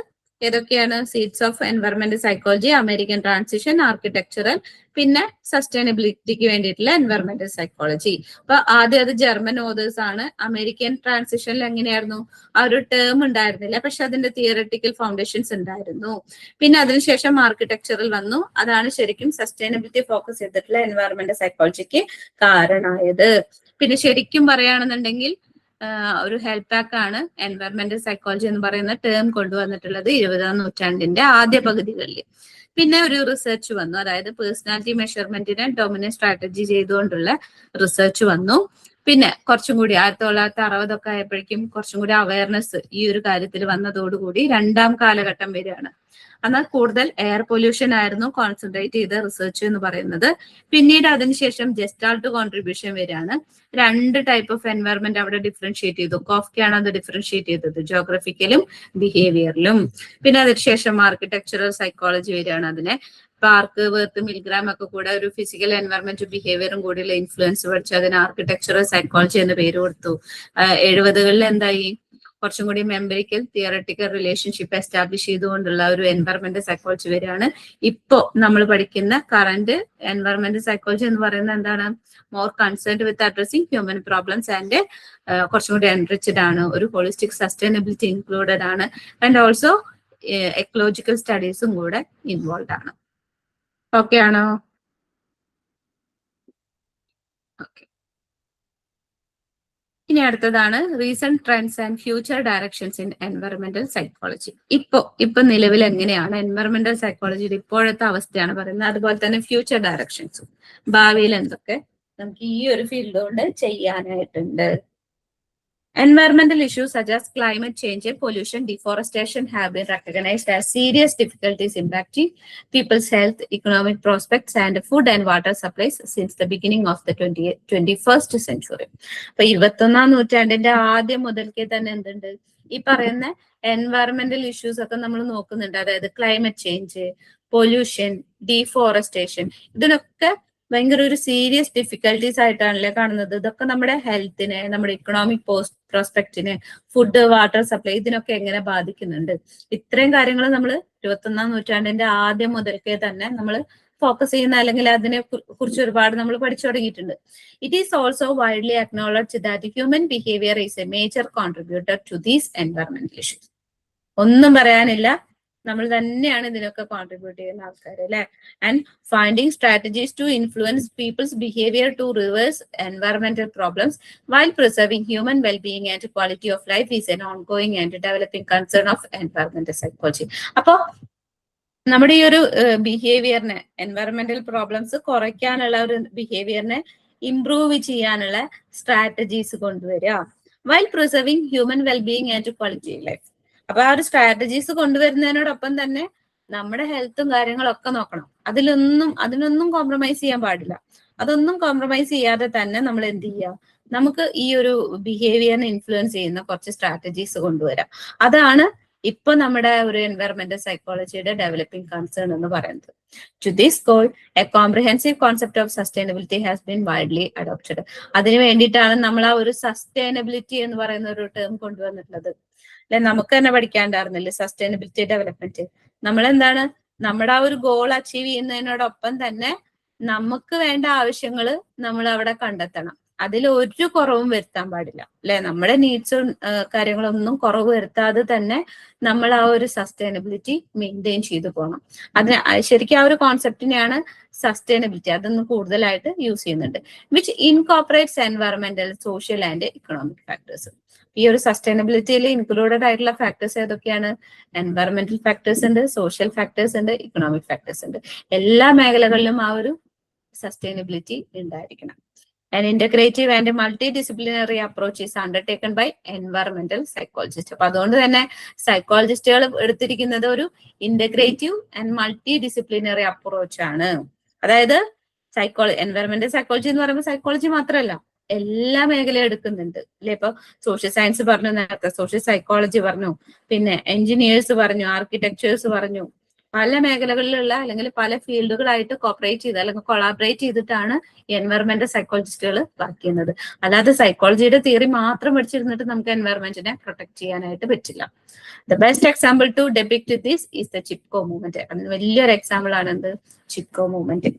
ഏതൊക്കെയാണ്? Seeds of environmental psychology, American transition, architectural, പിന്നെ സസ്റ്റൈനബിലിറ്റിക്ക് വേണ്ടിയിട്ടുള്ള എൻവയറമെന്റൽ സൈക്കോളജി. അപ്പൊ ആദ്യം അത് ജർമ്മൻ ഓതേഴ്സ് ആണ്. അമേരിക്കൻ ട്രാൻസിഷനിൽ എങ്ങനെയായിരുന്നു? ആ ഒരു ടേം ഉണ്ടായിരുന്നില്ല, പക്ഷെ അതിന്റെ തിയററ്റിക്കൽ ഫൗണ്ടേഷൻസ് ഉണ്ടായിരുന്നു. പിന്നെ അതിനുശേഷം ആർക്കിടെക്ചറൽ വന്നു. അതാണ് ശരിക്കും സസ്റ്റൈനബിലിറ്റി ഫോക്കസ് ചെയ്തിട്ടുള്ള എൻവയറമെന്റൽ സൈക്കോളജിക്ക് കാരണമായത്. പിന്നെ ശരിക്കും പറയുകയാണെന്നുണ്ടെങ്കിൽ ഒരു ഹെൽപ്പ് ബാക്ക് ആണ് എൻവയറമെന്റൽ സൈക്കോളജി എന്ന് പറയുന്ന ടേം കൊണ്ടുവന്നിട്ടുള്ളത് 20ാം നൂറ്റാണ്ടിന്റെ ആദ്യ പകുതികളിൽ. പിന്നെ ഒരു റിസർച്ച് വന്നു, അതായത് പേഴ്സണാലിറ്റി മെഷർമെന്റിനെ ഡൊമിനന്റ് സ്ട്രാറ്റജി ചെയ്തുകൊണ്ടുള്ള റിസർച്ച് വന്നു. പിന്നെ കുറച്ചും കൂടി 1960 ആയപ്പോഴേക്കും കുറച്ചും കൂടി അവയർനെസ് ഈ ഒരു കാര്യത്തിൽ വന്നതോടുകൂടി 2ാം കാലഘട്ടം വരികയാണ്. എന്നാൽ കൂടുതൽ എയർ പൊല്യൂഷൻ ആയിരുന്നു കോൺസെൻട്രേറ്റ് ചെയ്ത റിസർച്ച് എന്ന് പറയുന്നത്. പിന്നീട് അതിനുശേഷം ജസ്റ്റാൾട്ട് കോൺട്രിബ്യൂഷൻ വരികയാണ്. 2 ടൈപ്പ് ഓഫ് എൻവയറമെന്റ് അവിടെ ഡിഫറൻഷിയേറ്റ് ചെയ്തു. കോഫ്കയാണ് അത് ഡിഫറൻഷിയേറ്റ് ചെയ്തത്, ജോഗ്രഫിക്കലും ബിഹേവിയറിലും. പിന്നെ അതിനുശേഷം ആർക്കിടെക്ചറൽ സൈക്കോളജി വരികയാണ്. അതിനെ പാർക്ക്, വെർത്ത്, മിൽഗ്രാം ഒക്കെ കൂടെ ഒരു ഫിസിക്കൽ എൻവയറമെന്റ് ബിഹേവിയറും കൂടിയുള്ള ഇൻഫ്ലുവൻസ് പഠിച്ച് അതിന് ആർക്കിടെക്ചറൽ സൈക്കോളജി എന്ന് പേര് കൊടുത്തു. 70കളിൽ എന്തായി? കുറച്ചും കൂടി മെമ്പറിക്കൽ തിയററ്റിക്കൽ റിലേഷൻഷിപ്പ് എസ്റ്റാബ്ലിഷ് ചെയ്തുകൊണ്ടുള്ള ഒരു എൻവയറമെന്റൽ സൈക്കോളജി വരികയാണ്. ഇപ്പോ നമ്മൾ പഠിക്കുന്ന കറന്റ് എൻവയറമെന്റൽ സൈക്കോളജി എന്ന് പറയുന്നത് എന്താണ്? More concerned with addressing human problems and കുറച്ചും കൂടി എൻറിച്ച്ഡ് ആണ്. ഒരു ഹോളിസ്റ്റിക് സസ്റ്റൈനബിലിറ്റി ഇൻക്ലൂഡഡ് ആണ്. ആൻഡ് ഓൾസോ എക്കോളജിക്കൽ സ്റ്റഡീസും കൂടെ ഇൻവോൾവ് ആണ്. ഓക്കെ ആണോ? ഓക്കെ. ഇനി അടുത്തതാണ് recent trends and future directions in environmental psychology. ഇപ്പൊ നിലവിൽ എങ്ങനെയാണ് എൻവയറമെന്റൽ സൈക്കോളജിയുടെ ഇപ്പോഴത്തെ അവസ്ഥയാണ് പറയുന്നത്. അതുപോലെ തന്നെ ഫ്യൂച്ചർ ഡയറക്ഷൻസും, ഭാവിയിൽ എന്തൊക്കെ നമുക്ക് ഈ ഒരു ഫീൽഡ് കൊണ്ട് ചെയ്യാനായിട്ടുണ്ട്. Environmental issues such as climate change, pollution, deforestation have been recognized as serious difficulties impacting people's health, economic prospects, and food and water supplies since the beginning of the 21st century. അപ്പൊ 21ാം നൂറ്റാണ്ടിന്റെ ആദ്യം മുതൽക്കേ തന്നെ എന്തുണ്ട്? ഈ പറയുന്ന environmental issues ഒക്കെ നമ്മൾ നോക്കുന്നുണ്ട്. അതായത് ക്ലൈമറ്റ് ചേഞ്ച്, പൊല്യൂഷൻ, ഡീഫോറസ്റ്റേഷൻ, ഇതിനൊക്കെ ഭയങ്കര ഒരു സീരിയസ് ഡിഫിക്കൽട്ടീസ് ആയിട്ടാണല്ലേ കാണുന്നത്. ഇതൊക്കെ നമ്മുടെ ഹെൽത്തിനെ, നമ്മുടെ ഇക്കണോമിക് പ്രോസ്പെക്റ്റിന്, ഫുഡ്, വാട്ടർ സപ്ലൈ, ഇതിനൊക്കെ എങ്ങനെ ബാധിക്കുന്നുണ്ട്? ഇത്രയും കാര്യങ്ങൾ നമ്മൾ 21ാം നൂറ്റാണ്ടിന്റെ ആദ്യം മുതൽക്കേ തന്നെ നമ്മൾ ഫോക്കസ് ചെയ്യുന്ന, അല്ലെങ്കിൽ അതിനെ കുറിച്ച് ഒരുപാട് നമ്മൾ പഠിച്ചു തുടങ്ങിയിട്ടുണ്ട്. It is also widely acknowledged that human behaviour is a major contributor to these environmental issues. ഒന്നും പറയാനില്ല, നമ്മൾ തന്നെയാണ് ഇതിനൊക്കെ കോൺട്രിബ്യൂട്ട് ചെയ്യുന്ന ആൾക്കാർ, അല്ലെ? And finding strategies to influence people's behaviour to reverse environmental problems while preserving human wellbeing and quality of life is an ongoing and developing concern of environmental psychology. അപ്പോ നമ്മുടെ ഈ ഒരു ബിഹേവിയറിനെ, എൻവയറമെന്റൽ പ്രോബ്ലംസ് കുറയ്ക്കാനുള്ള ഒരു ബിഹേവിയറിനെ ഇംപ്രൂവ് ചെയ്യാനുള്ള strategies കൊണ്ടുവരിക, while preserving human wellbeing and quality of life. അപ്പൊ ആ ഒരു സ്ട്രാറ്റജീസ് കൊണ്ടുവരുന്നതിനോടൊപ്പം തന്നെ നമ്മുടെ ഹെൽത്തും കാര്യങ്ങളൊക്കെ നോക്കണം. അതിനൊന്നും കോംപ്രമൈസ് ചെയ്യാൻ പാടില്ല. അതൊന്നും കോംപ്രമൈസ് ചെയ്യാതെ തന്നെ നമ്മൾ എന്ത് ചെയ്യുക? നമുക്ക് ഈ ഒരു ബിഹേവിയറിനെ ഇൻഫ്ലുവൻസ് ചെയ്യുന്ന കുറച്ച് സ്ട്രാറ്റജീസ് കൊണ്ടുവരാം. അതാണ് ഇപ്പൊ നമ്മുടെ ഒരു എൻവയറമെന്റൽ സൈക്കോളജിയുടെ ഡെവലപ്പിംഗ് കൺസേൺ എന്ന് പറയുന്നത്. To this goal a comprehensive concept of sustainability has been widely adopted. അതിനു വേണ്ടിയിട്ടാണ് നമ്മൾ ആ ഒരു സസ്റ്റൈനബിലിറ്റി എന്ന് പറയുന്ന ഒരു ടേം കൊണ്ടുവന്നിട്ടുള്ളത്. അല്ലെ, നമുക്ക് തന്നെ പഠിക്കാണ്ടായിരുന്നില്ലേ സസ്റ്റൈനബിലിറ്റി ഡെവലപ്മെന്റ്? നമ്മൾ എന്താണ്, നമ്മുടെ ആ ഒരു ഗോൾ അച്ചീവ് ചെയ്യുന്നതിനോടൊപ്പം തന്നെ നമുക്ക് വേണ്ട ആവശ്യങ്ങൾ നമ്മൾ അവിടെ കണ്ടെത്തണം. അതിൽ ഒരു കുറവും വരുത്താൻ പാടില്ല, അല്ലെ? നമ്മുടെ നീഡ്സും കാര്യങ്ങളൊന്നും കുറവ് വരുത്താതെ തന്നെ നമ്മൾ ആ ഒരു സസ്റ്റൈനബിലിറ്റി മെയിൻറ്റെയിൻ ചെയ്തു പോകണം. അതിന് ശരിക്കും ആ ഒരു കോൺസെപ്റ്റിനെയാണ് സസ്റ്റൈനബിലിറ്റി, അതൊന്ന് കൂടുതലായിട്ട് യൂസ് ചെയ്യുന്നുണ്ട്. Which incorporates environmental, social and economic factors. ഈ ഒരു സസ്റ്റൈനബിലിറ്റിയിൽ ഇൻക്ലൂഡഡ് ആയിട്ടുള്ള ഫാക്ടേഴ്സ് ഏതൊക്കെയാണ്? എൻവയറമെന്റൽ ഫാക്ടേഴ്സ് ഉണ്ട്, സോഷ്യൽ ഫാക്ടേഴ്സ് ഉണ്ട്, ഇക്കണോമിക് ഫാക്ടേഴ്സ് ഉണ്ട്. എല്ലാ മേഖലകളിലും ആ ഒരു സസ്റ്റൈനബിലിറ്റി ഉണ്ടായിരിക്കണം. An integrative and multidisciplinary approach is undertaken by environmental psychologists. അപ്പൊ അതുകൊണ്ട് തന്നെ സൈക്കോളജിസ്റ്റുകൾ എടുത്തിരിക്കുന്നത് ഒരു integrative and multi disciplinary approach ആണ്. അതായത് എൻവയറമെന്റൽ സൈക്കോളജി എന്ന് പറയുമ്പോൾ സൈക്കോളജി മാത്രമല്ല, എല്ലാ മേഖലയും എടുക്കുന്നുണ്ട്, അല്ലെ? ഇപ്പൊ സോഷ്യൽ സയൻസ് പറഞ്ഞു, നേരത്തെ സോഷ്യൽ സൈക്കോളജി പറഞ്ഞു, പിന്നെ എഞ്ചിനീയേഴ്സ് പറഞ്ഞു, ആർക്കിടെക്ചേഴ്സ് പറഞ്ഞു, പല മേഖലകളിലുള്ള അല്ലെങ്കിൽ പല ഫീൽഡുകളായിട്ട് കോപ്പറേറ്റ് ചെയ്ത് അല്ലെങ്കിൽ കൊളാബറേറ്റ് ചെയ്തിട്ടാണ് എൻവയറമെന്റൽ സൈക്കോളജിസ്റ്റുകൾ വർക്ക് ചെയ്യുന്നത്. അല്ലാതെ സൈക്കോളജിയുടെ തിയറി മാത്രം പഠിച്ചിരുന്നിട്ട് നമുക്ക് എൻവയറമെന്റിനെ പ്രൊട്ടക്ട് ചെയ്യാനായിട്ട് പറ്റില്ല. The best example to depict this is the Chipko movement. അതിന് വലിയൊരു എക്സാമ്പിൾ ആണ് എന്ത്? Chipko movement.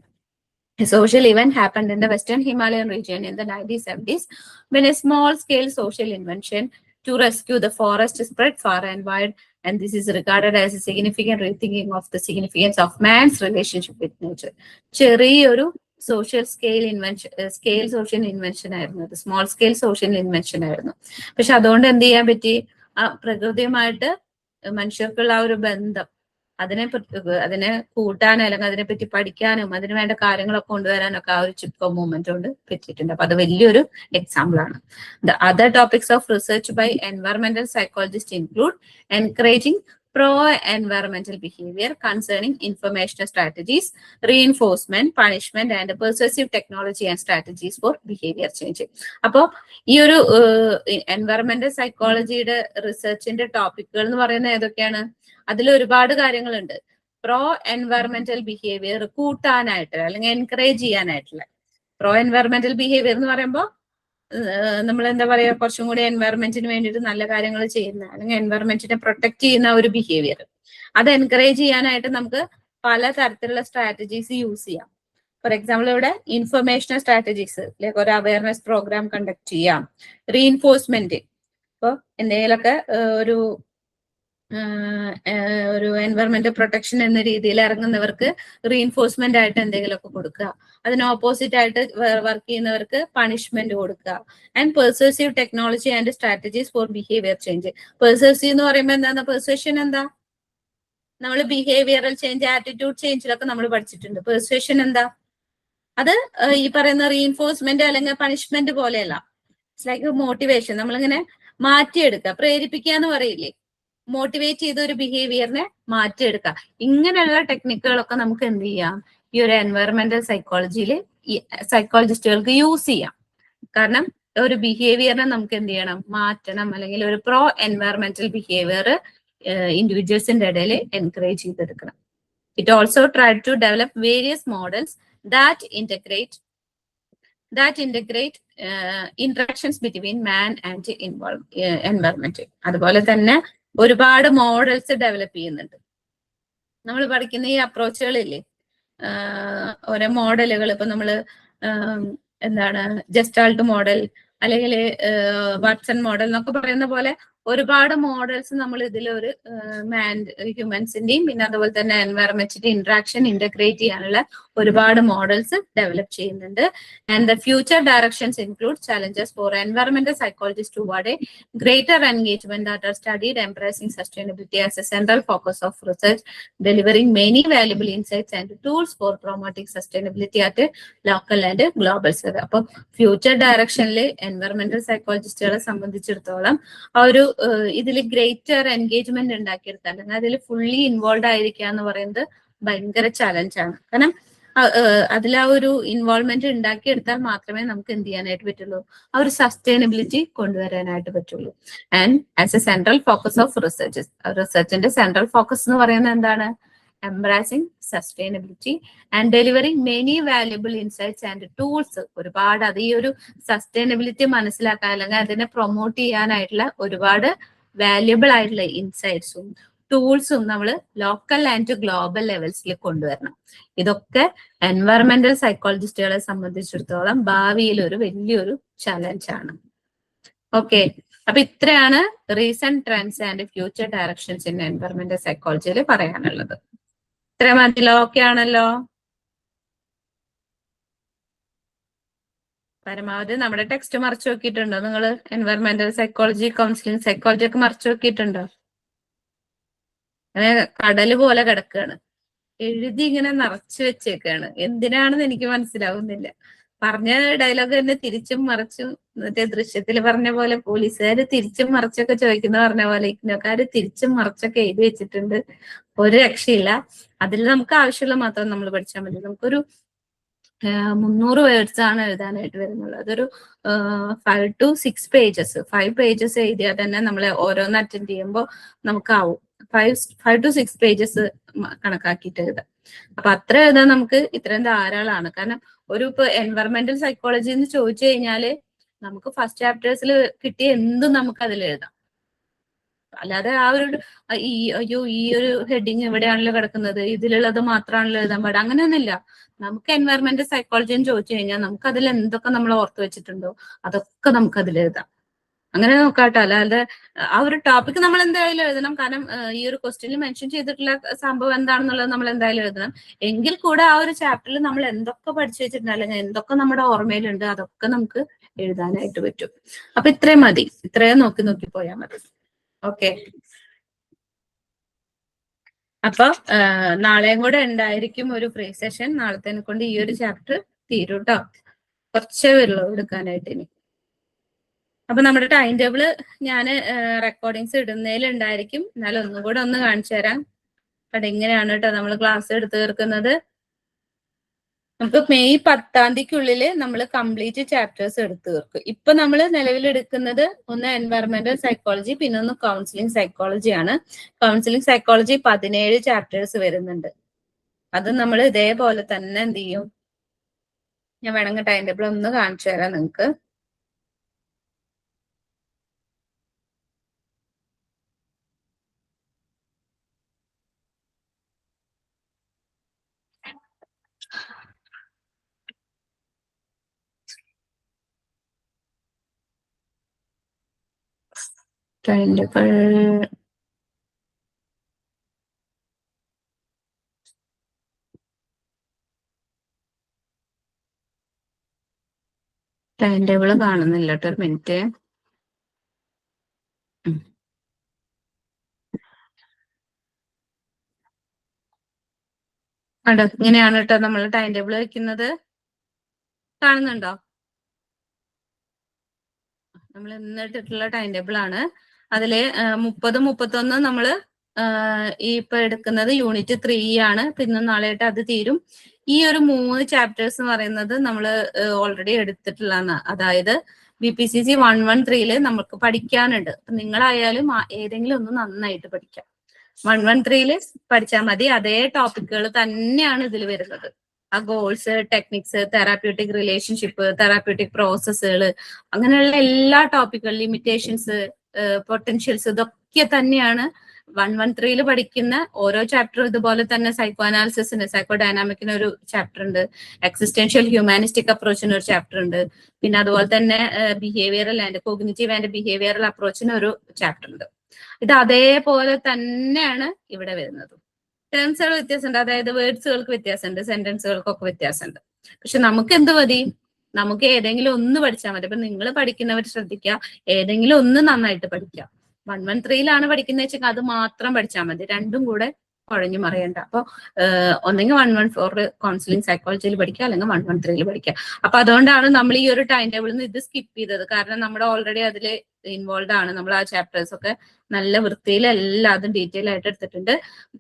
A social event happened in the Western Himalayan region in the 1970s when a small-scale social invention to rescue the forest spread far and wide, and this is regarded as a significant rethinking of the significance of man's relationship with nature. ചെറിയൊരു social social invention ആയിരുന്നു അത്, small scale social invention ആയിരുന്നു. പക്ഷെ അതുകൊണ്ട് എന്ത് ചെയ്യാൻ പറ്റി? ആ പ്രകൃതിയുമായിട്ട് മനുഷ്യർക്കുള്ള ആ ഒരു ബന്ധം അതിനെ കൂട്ടാനും അല്ലെങ്കിൽ അതിനെപ്പറ്റി പഠിക്കാനും അതിന് വേണ്ട കാര്യങ്ങളൊക്കെ കൊണ്ടുവരാനൊക്കെ ആ ഒരു ചിപ്കോ മൂവ്മെന്റ് കൊണ്ട് പറ്റിയിട്ടുണ്ട്. അപ്പൊ അത് വലിയൊരു എക്സാമ്പിൾ ആണ്. The other topics of research by environmental psychologist include encouraging pro-environmental behavior concerning informational strategies, reinforcement, punishment, and persuasive technology and strategies for behavior change. അപ്പോൾ ഈ ഒരു എൻവയറമെന്റൽ സൈക്കോളജിയുടെ റിസർച്ചിന്റെ ടോപ്പിക്കുകൾ എന്ന് പറയുന്നത് ഏതൊക്കെയാണ്? അതിൽ ഒരുപാട് കാര്യങ്ങളുണ്ട്. പ്രോ എൻവയറമെന്റൽ ബിഹേവിയർ കൂട്ടാനായിട്ട് അല്ലെങ്കിൽ എൻകറേജ് ചെയ്യാനായിട്ടുള്ള പ്രോ എൻവയറമെന്റൽ ബിഹേവിയർ എന്ന് പറയുമ്പോൾ നമ്മൾ എന്താ പറയാ, കുറച്ചും കൂടി എൻവയറമെന്റിന് വേണ്ടിയിട്ട് നല്ല കാര്യങ്ങൾ ചെയ്യുന്ന അല്ലെങ്കിൽ എൻവയറമെന്റിനെ പ്രൊട്ടക്ട് ചെയ്യുന്ന ഒരു ബിഹേവിയർ, അത് എൻകറേജ് ചെയ്യാനായിട്ട് നമുക്ക് പല തരത്തിലുള്ള സ്ട്രാറ്റജീസ് യൂസ് ചെയ്യാം. ഫോർ എക്സാമ്പിൾ ഇവിടെ ഇൻഫർമേഷണൽ സ്ട്രാറ്റജീസ്, ലൈക്ക് ഒരു അവയർനെസ് പ്രോഗ്രാം കണ്ടക്ട് ചെയ്യാം. റീഇൻഫോഴ്സ്മെന്റ്, ഇപ്പോൾ എന്തെങ്കിലുമൊക്കെ ഒരു എൻവയറമെന്റൽ പ്രൊട്ടക്ഷൻ എന്ന രീതിയിൽ ഇറങ്ങുന്നവർക്ക് റീഇൻഫോഴ്സ്മെന്റ് ആയിട്ട് എന്തെങ്കിലുമൊക്കെ കൊടുക്കുക. അതിന് ഓപ്പോസിറ്റ് ആയിട്ട് വർക്ക് ചെയ്യുന്നവർക്ക് പണിഷ്മെന്റ് കൊടുക്കുക. And persuasive technology and strategies for behaviour change. Persuasive എന്ന് പറയുമ്പോൾ എന്താണ്? പെർസുവേഷൻ എന്താ? നമ്മൾ ബിഹേവിയറൽ ചേഞ്ച്, ആറ്റിറ്റ്യൂഡ് ചേഞ്ചിലൊക്കെ നമ്മൾ പഠിച്ചിട്ടുണ്ട്. പെർസുവേഷൻ എന്താ? അത് ഈ പറയുന്ന റീഇൻഫോഴ്സ്മെന്റ് അല്ലെങ്കിൽ പണിഷ്മെന്റ് പോലെയല്ല. It's like motivation. നമ്മളിങ്ങനെ മാറ്റിയെടുക്കുക, പ്രേരിപ്പിക്കുക എന്ന് പറയില്ലേ, മോട്ടിവേറ്റ് ചെയ്ത ഒരു ബിഹേവിയറിനെ മാറ്റിയെടുക്കുക. ഇങ്ങനെയുള്ള ടെക്നിക്കുകളൊക്കെ നമുക്ക് എന്ത് ചെയ്യാം? ഈ ഒരു എൻവയറമെന്റൽ സൈക്കോളജിയിൽ സൈക്കോളജിസ്റ്റുകൾക്ക് യൂസ് ചെയ്യാം. കാരണം ഒരു ബിഹേവിയറിനെ നമുക്ക് എന്ത് ചെയ്യണം? മാറ്റണം. അല്ലെങ്കിൽ ഒരു പ്രോ എൻവയറമെന്റൽ ബിഹേവിയർ ഇൻഡിവിജ്വൽസിന്റെ ഇടയിൽ എൻകറേജ് ചെയ്തെടുക്കണം. It also try to develop various models that integrate interactions between man and environment. അതുപോലെ തന്നെ ഒരുപാട് മോഡൽസ് ഡെവലപ്പ് ചെയ്യുന്നുണ്ട്. നമ്മൾ പഠിക്കുന്ന ഈ അപ്രോച്ചുകളില്ലേ, ഓരോ മോഡലുകൾ, ഇപ്പൊ നമ്മള് എന്താണ് ജസ്റ്റാൾട്ട് മോഡൽ അല്ലെങ്കിൽ വാട്സൺ മോഡൽ എന്നൊക്കെ പറയുന്ന പോലെ ഒരുപാട് മോഡൽസ് നമ്മൾ ഇതിലൊരു ഹ്യൂമൻസിന്റെയും പിന്നെ അതുപോലെ തന്നെ എൻവയറമെന്റിന്റെ ഇന്ററാക്ഷൻ ഇന്റഗ്രേറ്റ് ചെയ്യാനുള്ള ഒരുപാട് മോഡൽസ് ഡെവലപ്പ് ചെയ്യുന്നുണ്ട്. And the future directions include challenges for environmental psychologist toward a greater engagement that are studied embracing sustainability as a central focus of research, delivering many valuable insights and tools for promoting sustainability at local and global scale. അപ്പൊ future ഡയറക്ഷനിൽ എൻവയറമെന്റൽ സൈക്കോളജിസ്റ്റുകളെ സംബന്ധിച്ചിടത്തോളം ആ ഒരു ഇതിൽ greater engagement ഉണ്ടാക്കിയെടുക്കുക അല്ലെങ്കിൽ അതിൽ ഫുള്ളി ഇൻവോൾവ് ആയിരിക്കുക എന്ന് പറയുന്നത് ഭയങ്കര ചലഞ്ചാണ്. കാരണം അതിൽ ആ ഒരു ഇൻവോൾവ്മെന്റ് ഉണ്ടാക്കിയെടുത്താൽ മാത്രമേ നമുക്ക് എന്ത് ചെയ്യാനായിട്ട് പറ്റുള്ളൂ? ആ ഒരു സസ്റ്റൈനബിലിറ്റി കൊണ്ടുവരാനായിട്ട് പറ്റുള്ളൂ. And as a central focus of റിസർച്ചിന്റെ സെൻട്രൽ ഫോക്കസ് എന്ന് പറയുന്നത് എന്താണ്? embracing sustainability and delivering many valuable insights and tools. ഒരുപാട് അത് ഈ ഒരു സസ്റ്റൈനബിലിറ്റി മനസ്സിലാക്കാൻ അല്ലെങ്കിൽ അതിനെ പ്രൊമോട്ട് ചെയ്യാനായിട്ടുള്ള ഒരുപാട് വാല്യുബിൾ ആയിട്ടുള്ള ഇൻസൈറ്റ്സും ടൂൾസും നമ്മൾ ലോക്കൽ ആൻഡ് ഗ്ലോബൽ ലെവൽസിൽ കൊണ്ടുവരണം. ഇതൊക്കെ എൻവയറമെന്റൽ സൈക്കോളജിസ്റ്റുകളെ സംബന്ധിച്ചിടത്തോളം ഭാവിയിൽ ഒരു വലിയൊരു ചലഞ്ചാണ്. ഓക്കെ, അപ്പൊ ഇത്രയാണ് recent trends and future directions in environmental സൈക്കോളജിയിൽ പറയാനുള്ളത്. ഇത്ര മതിയല്ലോ? ഓക്കെ ആണല്ലോ? പരമാവധി നമ്മുടെ ടെക്സ്റ്റ് മറിച്ച് നോക്കിയിട്ടുണ്ടോ നിങ്ങൾ? എൻവയറമെന്റൽ സൈക്കോളജി, കൗൺസിലിംഗ് സൈക്കോളജി ഒക്കെ മറിച്ച് നോക്കിയിട്ടുണ്ടോ? അങ്ങനെ കടല് പോലെ കിടക്കുകയാണ്, എഴുതി ഇങ്ങനെ നിറച്ചു വെച്ചേക്കാണ്. എന്തിനാണെന്ന് എനിക്ക് മനസ്സിലാവുന്നില്ല. പറഞ്ഞ ഡയലോഗ് തന്നെ തിരിച്ചും മറിച്ചും, മറ്റേ ദൃശ്യത്തിൽ പറഞ്ഞ പോലെ പോലീസുകാര് തിരിച്ചും മറിച്ചൊക്കെ ചോദിക്കുന്ന പറഞ്ഞ പോലെ ഇഗ്നോക്കാര് തിരിച്ചും മറിച്ചൊക്കെ എഴുതി വെച്ചിട്ടുണ്ട്. ഒരു രക്ഷയില്ല. അതിൽ നമുക്ക് ആവശ്യമുള്ള മാത്രം നമ്മൾ പഠിച്ചാൽ മതി. നമുക്കൊരു 300 വേർഡ്സ് ആണ് എഴുതാനായിട്ട് വരുന്നത്. അതൊരു 5 to 6 pages 5 pages എഴുതിയാൽ തന്നെ നമ്മളെ ഓരോന്ന് അറ്റൻഡ് ചെയ്യുമ്പോൾ നമുക്കാവും. 5 to 6 പേജസ് കണക്കാക്കിയിട്ട് എഴുതാം. അപ്പൊ അത്ര എഴുതാൻ നമുക്ക് ഇത്രയും ധാരാളമാണ്. കാരണം ഒരു ഇപ്പൊ എൻവയറമെന്റൽ സൈക്കോളജി എന്ന് ചോദിച്ചു കഴിഞ്ഞാല് നമുക്ക് ഫസ്റ്റ് ചാപ്റ്റേഴ്സിൽ കിട്ടിയ എന്തും നമുക്ക് അതിൽ എഴുതാം. അല്ലാതെ ആ ഒരു അയ്യോ ഈ ഒരു ഹെഡിങ് എവിടെയാണല്ലോ കിടക്കുന്നത്, ഇതിലുള്ളത് മാത്രമാണല്ലോ എഴുതാൻ പാടുക, അങ്ങനെയൊന്നുമില്ല. നമുക്ക് എൻവയറമെന്റൽ സൈക്കോളജി എന്ന് ചോദിച്ചു കഴിഞ്ഞാൽ നമുക്ക് അതിൽ എന്തൊക്കെ നമ്മൾ ഓർത്ത് വെച്ചിട്ടുണ്ടോ അതൊക്കെ നമുക്ക് അതിൽ എഴുതാം. അങ്ങനെ നോക്കാട്ടോ. അല്ലാതെ ആ ഒരു ടോപ്പിക് നമ്മൾ എന്തായാലും എഴുതണം. കാരണം ഈ ഒരു ക്വസ്റ്റ്യനിൽ മെൻഷൻ ചെയ്തിട്ടുള്ള സംഭവം എന്താണെന്നുള്ളത് നമ്മൾ എന്തായാലും എഴുതണം. എങ്കിൽ കൂടെ ആ ഒരു ചാപ്റ്ററിൽ നമ്മൾ എന്തൊക്കെ പഠിച്ചു വെച്ചിട്ടുണ്ട് അല്ലെങ്കിൽ എന്തൊക്കെ നമ്മുടെ ഓർമ്മയിലുണ്ട് അതൊക്കെ നമുക്ക് എഴുതാനായിട്ട് പറ്റും. അപ്പൊ ഇത്രയും മതി, ഇത്രയും നോക്കി പോയാൽ മതി. ഓക്കെ. അപ്പൊ നാളെയും കൂടെ ഉണ്ടായിരിക്കും ഒരു ഫ്രീ സെഷൻ. നാളത്തേനെ കൊണ്ട് ഈ ഒരു ചാപ്റ്റർ തീരും കേട്ടോ. കുറച്ചേ വരുള്ളൂ എടുക്കാനായിട്ട് ഇനി. അപ്പൊ നമ്മുടെ ടൈം ടേബിള് ഞാൻ റെക്കോർഡിങ്സ് ഇടുന്നതിലുണ്ടായിരിക്കും. എന്നാലും ഒന്നും കൂടെ ഒന്ന് കാണിച്ചു തരാം. അവിടെ ഇങ്ങനെയാണ് കേട്ടോ നമ്മൾ ക്ലാസ് എടുത്ത് തീർക്കുന്നത്. നമുക്ക് മെയ് 10-ാം തീയതിക്കുള്ളിൽ നമ്മൾ കംപ്ലീറ്റ് ചാപ്റ്റേഴ്സ് എടുത്ത് തീർക്കും. ഇപ്പൊ നമ്മൾ നിലവിൽ എടുക്കുന്നത് ഒന്ന് എൻവയറമെന്റൽ സൈക്കോളജി, പിന്നെ ഒന്ന് കൗൺസിലിംഗ് സൈക്കോളജി ആണ്. കൗൺസിലിംഗ് സൈക്കോളജി 17 ചാപ്റ്റേഴ്സ് വരുന്നുണ്ട്. അത് നമ്മൾ ഇതേപോലെ തന്നെ എന്ത് ചെയ്യും, ഞാൻ വേണമെങ്കിൽ ടൈം ടേബിൾ ഒന്ന് കാണിച്ചു തരാം നിങ്ങൾക്ക്. ടൈം ടേബിൾ കാണുന്നില്ല കേട്ടോ, ഒരു മിനിറ്റ്. അടോ ഇങ്ങനെയാണ് കേട്ടോ നമ്മൾ ടൈം ടേബിൾ വെക്കുന്നത്. കാണുന്നുണ്ടോ? നമ്മൾ ഇന്നിട്ടുള്ള ടൈം ടേബിൾ ആണ്. അതില് 30-31 നമ്മള് ഈ ഇപ്പൊ എടുക്കുന്നത് യൂണിറ്റ് 3 ആണ്. പിന്നെ നാളെയായിട്ട് അത് തീരും. ഈ ഒരു 3 ചാപ്റ്റേഴ്സ് എന്ന് പറയുന്നത് നമ്മൾ ഓൾറെഡി എടുത്തിട്ടുള്ളതാണ്. അതായത് BPCC 113 നമുക്ക് പഠിക്കാനുണ്ട്. അപ്പൊ നിങ്ങളായാലും ഏതെങ്കിലും ഒന്ന് നന്നായിട്ട് പഠിക്കാം. 113 പഠിച്ചാൽ മതി. അതേ ടോപ്പിക്കുകൾ തന്നെയാണ് ഇതിൽ വരുന്നത്. ആ goals, techniques, therapeutic relationship, therapeutic പ്രോസസ്സുകൾ, അങ്ങനെയുള്ള എല്ലാ ടോപ്പിക്കുകൾ, ലിമിറ്റേഷൻസ്, പൊട്ടൻഷ്യൽസ്, ഇതൊക്കെ തന്നെയാണ് 113 പഠിക്കുന്ന ഓരോ ചാപ്റ്ററും. ഇതുപോലെ തന്നെ സൈക്കോ അനാലിസിന്, സൈക്കോ ഡൈനാമിക്കിന് ഒരു ചാപ്റ്റർ ഉണ്ട്. എക്സിസ്റ്റൻഷ്യൽ ഹ്യൂമാനിസ്റ്റിക് അപ്രോച്ചിന് ഒരു ചാപ്റ്റർ ഉണ്ട്. പിന്നെ അതുപോലെ തന്നെ behavioural and cognitive and behavioural അപ്രോച്ചിന് ഒരു ചാപ്റ്റർ ഉണ്ട്. ഇത് അതേപോലെ തന്നെയാണ് ഇവിടെ വരുന്നത്. ടേംസുകൾ വ്യത്യാസമുണ്ട്, അതായത് വേർഡ്സുകൾക്ക് വ്യത്യാസമുണ്ട്, സെന്റൻസുകൾക്കൊക്കെ വ്യത്യാസമുണ്ട്. പക്ഷെ നമുക്ക് എന്ത് മതി, നമുക്ക് ഏതെങ്കിലും ഒന്ന് പഠിച്ചാൽ മതി. അപ്പൊ നിങ്ങൾ പഠിക്കുന്നവർ ശ്രദ്ധിക്കുക, ഏതെങ്കിലും ഒന്ന് നന്നായിട്ട് പഠിക്കുക. 113 പഠിക്കുന്നത് വെച്ചാൽ അത് മാത്രം പഠിച്ചാൽ മതി, രണ്ടും കൂടെ കുഴഞ്ഞു മറിയണ്ട. അപ്പൊ ഒന്നെങ്കിൽ 114 കൗൺസിലിംഗ് സൈക്കോളജിയിൽ പഠിക്കുക, അല്ലെങ്കിൽ 113 പഠിക്കുക. അപ്പൊ അതുകൊണ്ടാണ് നമ്മൾ ഈ ഒരു ടൈം ടേബിളിൽ നിന്ന് ഇത് സ്കിപ്പ് ചെയ്തത്. കാരണം നമ്മുടെ ഓൾറെഡി അതിൽ ഇൻവോൾവ് ആണ്. നമ്മൾ ആ ചാപ്റ്റേഴ്സ് ഒക്കെ നല്ല വൃത്തിയിൽ എല്ലാതും ഡീറ്റെയിൽ ആയിട്ട് എടുത്തിട്ടുണ്ട്.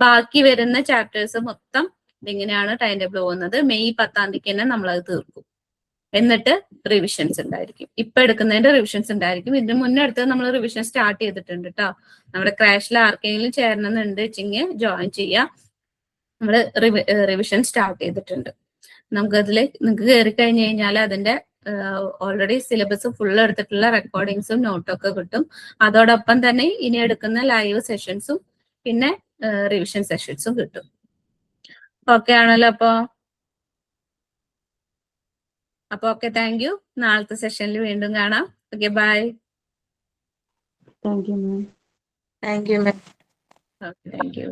ബാക്കി വരുന്ന ചാപ്റ്റേഴ്സ് മൊത്തം ഇങ്ങനെയാണ് ടൈം ടേബിൾ പോകുന്നത്. മെയ് 10-ാം തീയതിക്ക് തന്നെ നമ്മൾ അത് തീർക്കും. എന്നിട്ട് റിവിഷൻസ് ഉണ്ടായിരിക്കും. ഇപ്പൊ എടുക്കുന്നതിന്റെ റിവിഷൻസ് ഉണ്ടായിരിക്കും. ഇതിന് മുന്നേ എടുത്തത് നമ്മൾ റിവിഷൻ സ്റ്റാർട്ട് ചെയ്തിട്ടുണ്ട് കേട്ടോ. നമ്മുടെ ക്രാഷിൽ ആർക്കെങ്കിലും ചേരണമെന്നുണ്ട് വെച്ചെങ്കിൽ ജോയിൻ ചെയ്യാം. നമ്മൾ റിവിഷൻ സ്റ്റാർട്ട് ചെയ്തിട്ടുണ്ട്. നമുക്കതിൽ നിങ്ങൾക്ക് കയറി കഴിഞ്ഞു കഴിഞ്ഞാൽ അതിന്റെ ഓൾറെഡി സിലബസ് ഫുൾ എടുത്തിട്ടുള്ള റെക്കോർഡിങ്സും നോട്ടൊക്കെ കിട്ടും. അതോടൊപ്പം തന്നെ ഇനി എടുക്കുന്ന ലൈവ് സെഷൻസും പിന്നെ റിവിഷൻ സെഷൻസും കിട്ടും. ഓക്കെ ആണല്ലോ? അപ്പൊ ഓക്കെ, താങ്ക് യു. നാളത്തെ സെഷനിൽ വീണ്ടും കാണാം. Okay, bye. Thank you ma'am. Thank you ma'am. Okay, thank U.